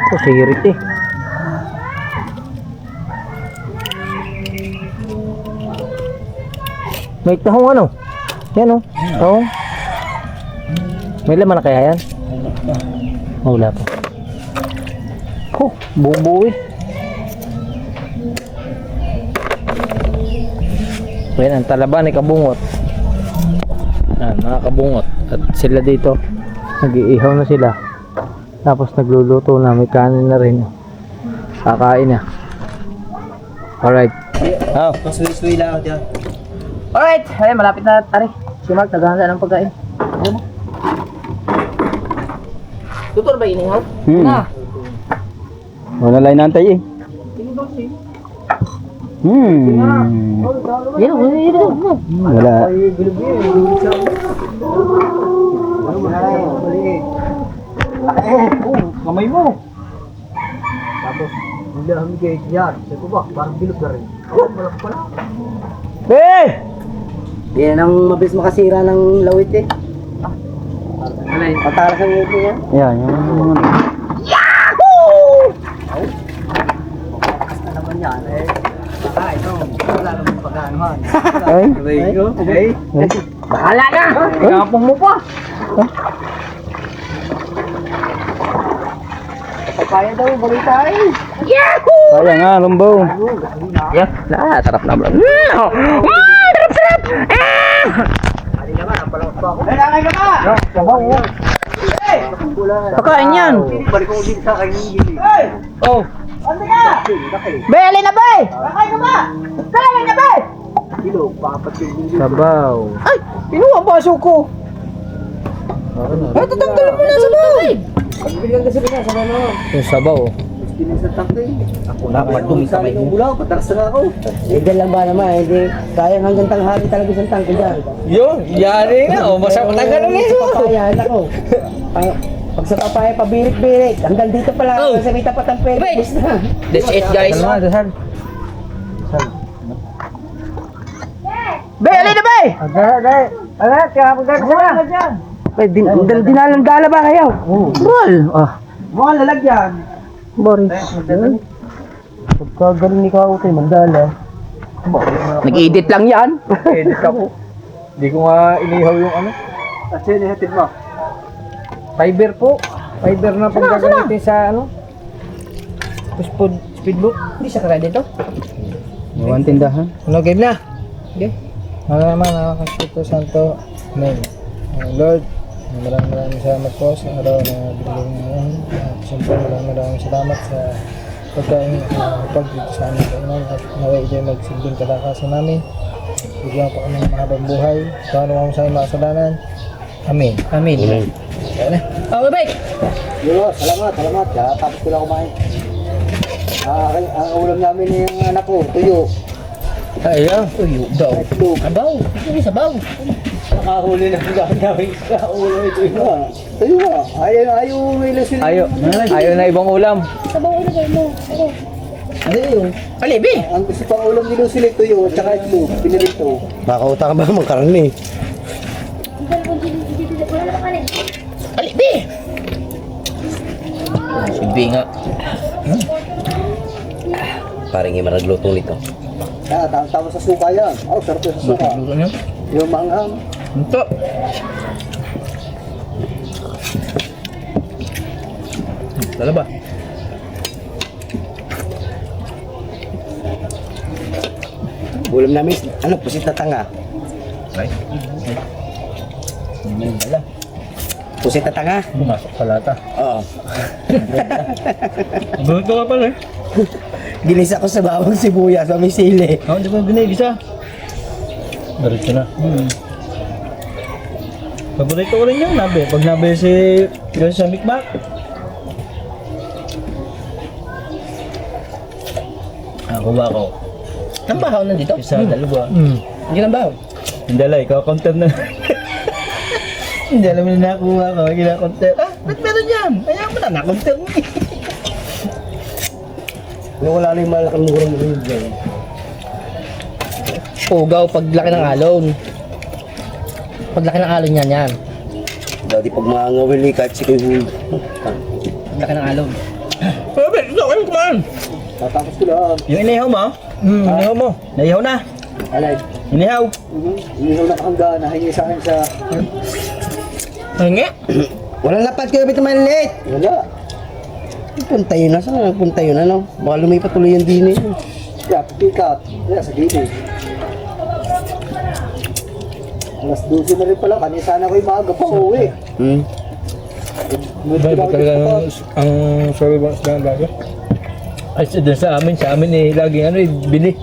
Ito sirit May tahong Yan tahong. May laman na kaya yan? Wala pa. Buo-buo Yan ang talaba ni Kabungot. Mga Kabungot. At sila dito, nag-iihaw na sila. Tapos nagluluto na, may kanin na rin. Kakain na. Alright. Pasuy-suy lang ako dyan. Alright. Ay, malapit na. Ari, si Mark, naghahanda ng pagkain. Tutor ba inihaw? Na. Wala lang nantay Wala. Kamay mo. Tapos, hindi lang higit yan. Sabi ko ba, parang bilog na rin. Wala ko pala. Yan ang mabilis makasira ng lawit eh. Patalas ang ngipin niya. Yan, yung... Basta naman yan eh. Baka ito, wala naman pagkaanuhan. Ay? Bahala na! Kapong mo pa! Papaya daw, balita eh. Kaya nga, lumbaw. Yeah, sarap na bro. Sarap! Hindi naman, ang palakot pa ako. Nakay ka ba? Sabaw yan. Pakain yan. Balik ko din sa akin yung gili. Oh. Be, alin na be? Kakain ka ba? Kakain na be? Kilo, papat yung gili. Sabaw. Ay, pinuha ang baso ko. Ay, tatanggalin mo na sa bahay. Pagbilang kasi rin sa mga Yung sabaw. Pinis sa tangke. Ako na, madumi sa kamay mo. Bulaw, pataras na ako. Idel lang ba naman, hindi. Kaya hanggang tanghali talaga isang tangke dyan. Yun, yari na. O, masarap na ganun Sa papaya, ako. Pag sa papaya, pabirik-birik. Hanggang dito pala, Oh. sa may tapat ng pwede. That's it guys. Be, alin na be? Alin, kaya magkakasin na. Be, dinalandala ba kayo? Bol. Mga lalagyan. Boring. Pagkagaling ni Kautoy, mandala. Nag-edit lang yan. Edit ako. Hindi ko nga inihaw yung ano. At siya inihatid mo. Fiber po. Fiber na pag gagamitin sa ano? Speedbook. Hindi siya kaya dito. Buwan tindahan. Ano game na? Okay. Naman nakakasito Santo. Amen. Lord, maraming salamat po sa araw na binigay niyo ngayon. At siyempre maraming salamat sa pagkain pag dito sa aming kainan at naway ito'y magsilbing kalakasan namin. Bigyan po kami ng mahabang buhay. Paano kami sa aming makasalanan. Amen. Amen. Ayan na. Oh, bye! Yo, salamat. Tapos ko lang kumain. Ang ulam namin ni yung anak ko, tuyo. Ayaw. Uyo daw. Itlog. Sabaw. Ano sabaw? Nakahuli na ang namin sa ulam ito. Tuyo ba? Ayaw may lasin. Ayaw na ibang ulam. Sabaw ilagay mo. Ano? Ano yun? Alibi. Ang gusto pang ulam ni Lucille, tuyo, tsaka itlog. Pinilito. Makauta ka ba magkarni? Wala na ka rin. Alibi. Silbi nga. Parang yung nagluto nito. Tama sa suka yan. Oh, sarap yun sa suka. Luto niyo? Yung manghang. Ito. Lala ba? Ulam namin, ano, pusit na tanga. Ay. Lala. Pusit na tanga? Pumasok sa lata. Oo. Gusto ka pala eh. Ginisa ko sa bawang sibuyas, may sili. Ako hindi ko binigisa. Diretso na. Paborito ko rin yung nabe. Pag nabe si yun sa mikmak. Ako ba ako? Ang bahaw na dito? Isa, dalawa. Hindi lang bahaw. Hindi lang, ikaw content na. Hindi alam mo na nakuha ko. Kina-content. Ah, ba't meron yan? Ayaw mo na, na-content mo eh. Wala na yung malaking murang rin dyan. Pugaw paglaki ng alon. Paglaki ng alon yan. Dati pag mga ngawili kahit si Kuya. Paglaki ng alon. Sabi, ito kayo kumain. Tatapos ko lang. Yung inihaw mo? Inihaw mo. Naihaw na. Alay. Inihaw. Inihaw na hanggang nahingi sa akin sa... Hingi. Walang lapat kayo bito maliit. Wala. Punta yun na. Saan punta yun ano? Baka lumipat tuloy yung din eh. Yeah, pikat. Yeah, sa gilid. Alas 12 na rin pala. Kanina sana ko yung maaga pa uwi. Ang sorry ba sa bago? Ay, sa amin eh, laging ano eh, bili.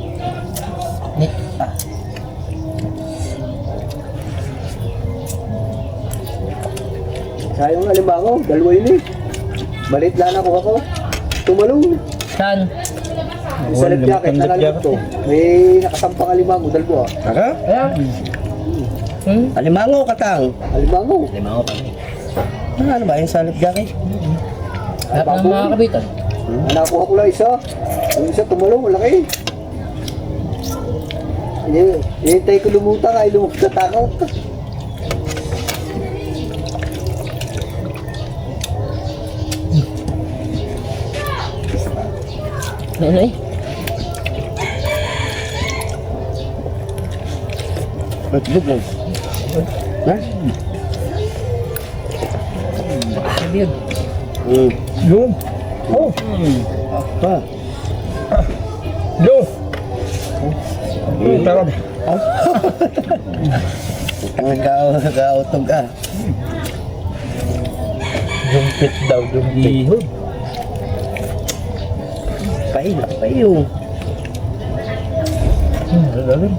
Sayang nga limba ko. Dalawa yun eh. Balit lang ako. Tumalong. Saan? Sa lip jacket, nakalabot to. May nakasampang alimango, dalbo ah. Aka? Alimango, katang. Alimango. Alimango pa. Ano ba yung salip jacket? Lahat ng mga kabitan. Nakuha ko lang isa. Yung isa tumulong, malaki. Hinihintay ko lumutang ay lumutang takot. Ano eh? Matulog lang. Ha? Biyag. Yun. Oh. Pa. Yun. Tarap. Nagkautog ka. Jumpit daw, jumpit. Ihod. Payo. Lalim.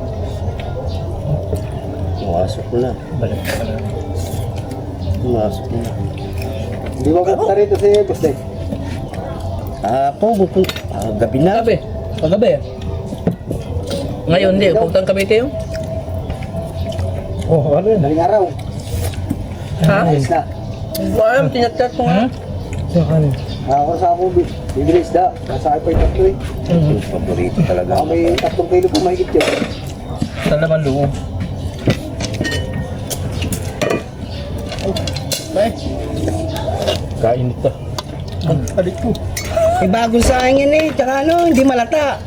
Pumasok ko na. Balik ka na. Pumasok na. Hindi mo punta rito si Boss Day. Gabi na. Gabi. Paggabi. Ngayon hindi. Puntang Cavite yung. Oh, ano yun? Daling araw. Ha? Ayos na. Wala, tinatrat ko nga. Saan ka rin? Ako sa ako, bibilis da. Nasa akin pa yung tatlo eh. Paborito talaga. Ako may 3 kilo pa mahigit yun. Talagang luo. Kainit to. Alit ko. May bagong sahingin eh. Tsaka ano, hindi malata.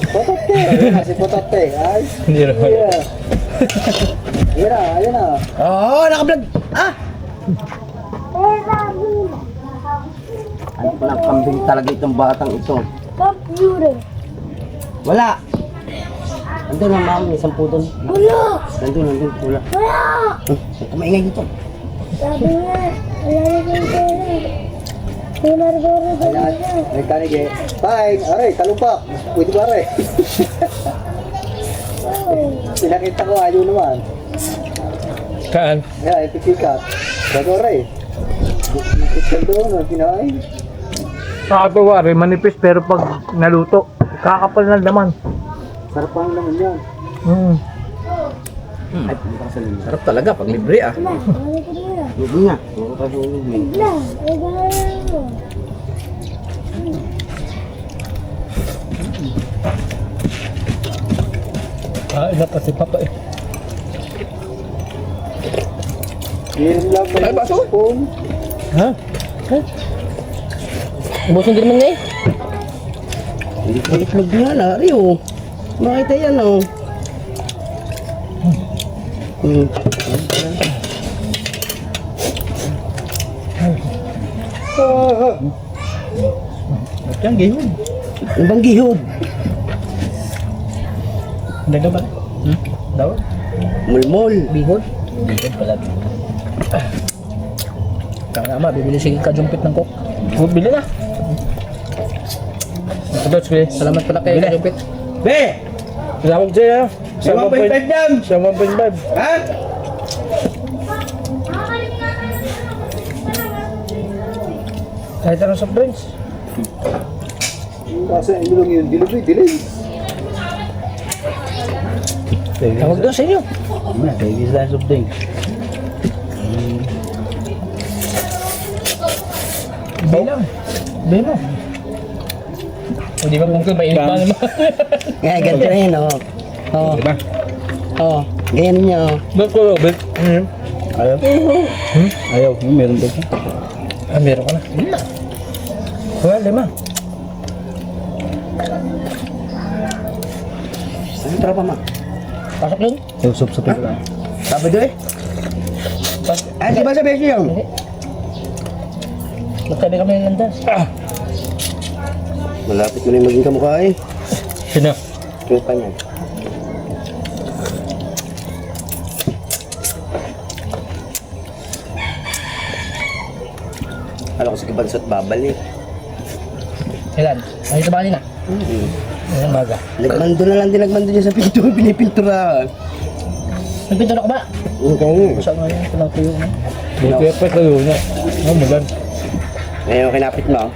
Potote. Ayun na, si Potote. Ay. Hindi rin. Yeah. Ayun na. Oo, nakablog. Ano pa ng kambing talaga itong batang ito? Computer. Wala. Nandun ang mami, isang doon. Wala. Nandun. Wala. Wala. Kumaingay dito. Sabi nga, wala na siyang pera. May Marlboro Ayun na. May kanig eh. Bye. Aray, talumpak. Pwede ba aray? Pinakita ko, ayaw naman. Kaan? Yeah, ipipikat. Bago aray. Bukit doon, kinain. Nakatuwa rin, manipis pero pag naluto, kakapal na naman. Sarap ang naman yan. Sarap talaga pag libre ah. Wala. Wala ko na. Lubi nga. Oo, kasi lubi. Wala. Ay, gano'n mo. Kain na kasi papa eh. Meron lang may Ay, baso? spoon. Ha? Ubusin din man eh. Hindi ko itlog nga na, Rio. Makita yan, oh. Ba't yan, gihon? Ang bang gihod? Daga ba? Daw? Mulmol. Bihod. Bihod pala. Kaya nga, bibili sige ka jumpit ng cook. Oh, bili na. Ito, sige. Salamat pala kay Jumpit. Be! Salamat sa'yo. Sa 1.5 yan! Sa 1.5. Ha? Kahit anong soft drinks. Kasi ang ilong yun, dilay. Tawag doon sa inyo. Tigis lang soft drinks. Bilang. Bilang. Hindi ba mungkin mainit pa naman? Kaya ganito na yun, oh. Oh. Diba? Oh. Ganyan niya, oh. Ba't ko, ba't? Ayaw. Ayaw. Meron ba siya? Ah, meron ka na. Lima. Wala, 5. Ano tropa, ma? Pasok yun. Sup sa pila. Sabi doon eh. Ay, di ba sa beso yun? Magtabi kami ng landas. Malapit ko na yung maging kamukha eh. Sino? Yung kanya. Alam ko sa kibansot babalik. Kailan? Nakita ba kanina? Ngayong maga. Nagmando na lang din, nagmando dyan sa pinto, pinipinturahan. Nagpintura ka ba? Okay. Saan nga yun? Kulang tuyo na. Buti pa sa luna. Oh, mulan. Ngayon, kinapit mo.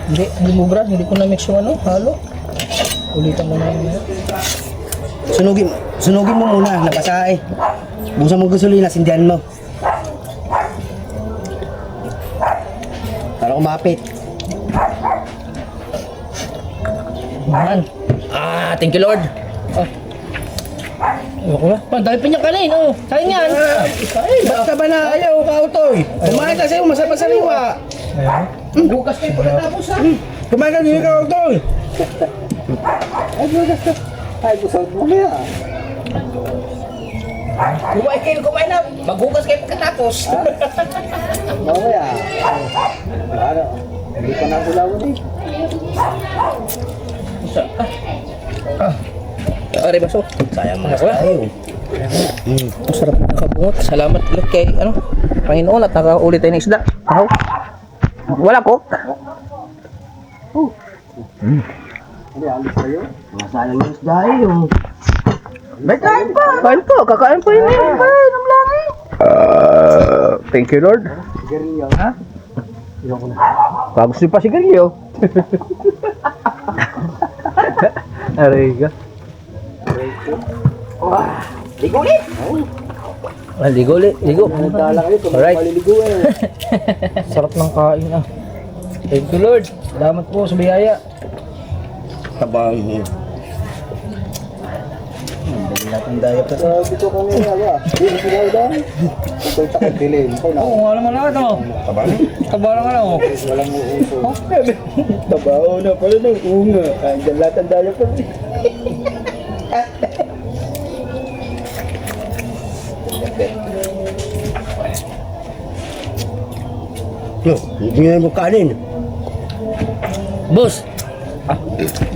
Hindi mo brad. Hindi ko na-mix yung ano. Halo. Ulitan mo na yun. Sunugin mo muna, nabasa eh. Busan mo gasolina, sindihan mo. Para kumapit. Man. Thank you Lord. Ayoko na. Ang dami pa niya kanin, oh. Sayang yan. Ba't ka ba na ayaw, kautoy? Kumain ka sa'yo, masarap sa sariwa. Ayun. Bukas kayo pagkatapos ha. Kumain ka din, kautoy. Ay, busog mo kaya. Kumain na. Maghugas kayo pagkatapos. Mamaya. Ano? Hindi pa na kulawan eh. Ari baso. Sayang mga tayo. Masarap na kabungot. Salamat ulit kay Panginoon at nakaulit tayo ng isda. Ahaw. Wala ko. Hindi, alis kayo. Masalang yung isda yung. May kain pa. Kain po. Kakain po yun. Kain. Ang laki. Thank you Lord. Sigarilyo. Ha? Ayoko na. Bagus pa sigarilyo. Aray ka. Ligo ulit. Ligo ulit. Ligo. Nagdala kayo kung Alright. maliligo eh. Sarap ng kain ah. Thank you Lord. Salamat po sa biyaya. Tabang. Dali natin daya pa. Dito kami ba? Hindi sila dahil. Ito sa kagdilim. Ito na. Oo, alam mo na ito. Tabang? Taba lang ano. Walang uuso. Tabaho na pala ng unga. Andiyan lahat ang daya pa. No, hindi na mo kanin. Boss.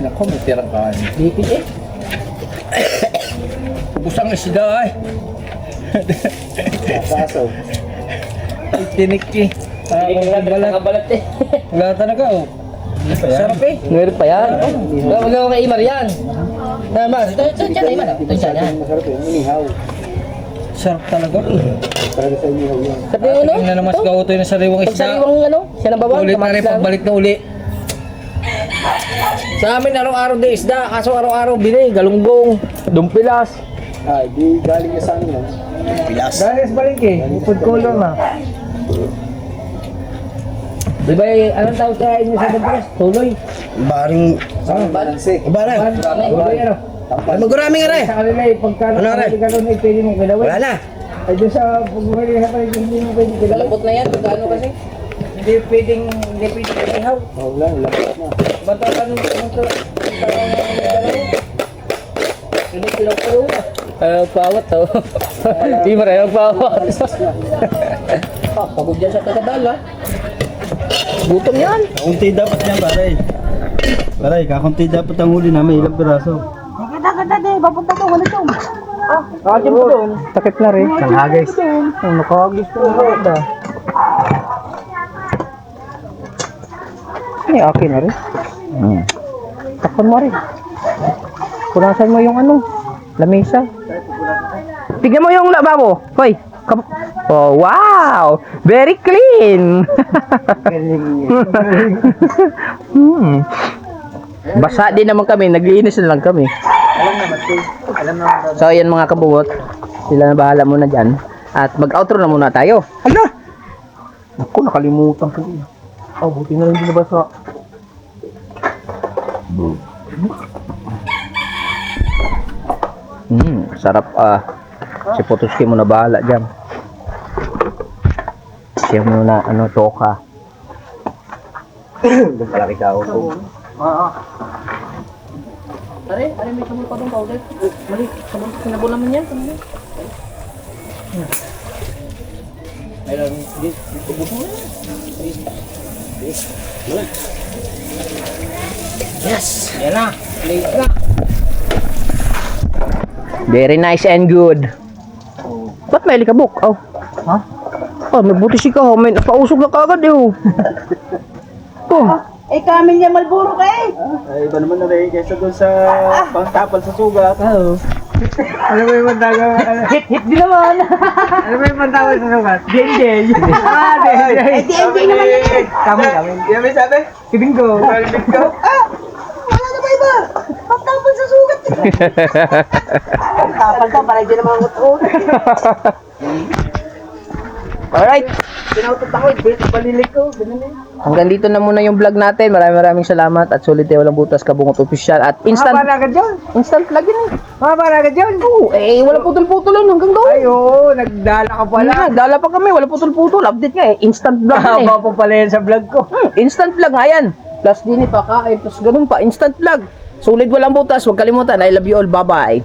Nako, may tirang kain. Lipid eh. Ubus ang isda ay. Sasaw. Tinik eh. Nakabalat eh. Wala talaga oh. Sarap eh. Meron pa yan. Wag ako kay Imar yan. Tama. Ito dyan Imar. Ito dyan yan. Masarap yun. Inihaw. Sarap talaga. Talaga sa inihaw yan. Sabi mo no? Tingnan naman sa kautoy na sariwang Pag isda. sariwang siya nang bawang. Ulit na rin, pagbalik na uli. Sa amin araw-araw din isda. Kaso araw-araw bini. Galunggong. Dumpilas. Ay, di galing niya sa amin lang. Pilas. Dahil sa balingki, food color na. Di ba anong tawag sa inyo sa Dumpilas? Tuloy. Baring. Balanse. Barang. Tuloy ano? Ay, magurami nga rin. Sa kanila eh, pagka Ano, Re? nakakaligalon eh, pwede mong kilawin. Wala na. Ay, doon sa pagbuhali sa paligid, hindi mo pwede kilawin. Malambot na yan. Pagkano kasi? Hindi pwedeng ihaw. Wala, labas na. Bata ano, Hindi kilaw-kilaw na. Pawat to. Di mo rin pawat. Pagod dyan sa kakadala. Gutom yan. Kakunti dapat yan, paray. Paray, kakunti dapat ang huli namin. Ilang piraso. Kajim po doon. Takip na rin. Nanghagis. Nakahagis po na rin. Ay, akin na rin. Takpan mo rin. Punasan mo yung lamesa. Tignan mo yung lababo. Hoy. Oh, wow! Very clean! Basa din naman kami, naglinis na lang kami. So, ayan mga kabungot. Sila na bahala muna dyan. At mag-outro na muna tayo. Hala! Ako, nakalimutan ko. Oh, buti na lang din nabasa. Sarap si Potoski mo na bahala dyan. Siya muna toka. Malaki tao ko. Pare, may sabon pa doon powder. Mali, sabon sinabon naman yan. Ayun, ubos mo na. Yes! Yan na. Late na. Very nice and good. Ba't may likabok? Oh. Ha? Oh, may buti si ka. May napausog na kagad eh. Oh. Eh, kami niya Malboro ka eh. Ay, iba naman na rin kaysa doon sa pangtapal sa sugat. Oo. Ano ba yung mandaga? Hit din naman. Ano ba yung mandaga sa sugat? Dendeng. Eh, di enjoy naman yan. Kami. Yan may sabi? Kibinggo. Wala na ba iba? Patang Tapal ka, para hindi naman ngut-ut. Alright. Pinautot ako, balilik ko. Ganun eh. Hanggang dito na muna yung vlog natin. Maraming salamat at sulit tayo walang butas kabungot official at instant Mahaba na agad yun. instant vlog yun eh. Mahaba na agad yun. Oo, wala putol-putol yun hanggang doon. Ay, oo, nagdala ka pala. Wala, dala pa kami, wala putol-putol. Update nga eh, instant vlog yun eh. Haba pa pala yan sa vlog ko. Instant vlog nga yan. Plus din pa kain, plus ganun pa, instant vlog. Sulit walang butas, huwag kalimutan. I love you all, bye-bye.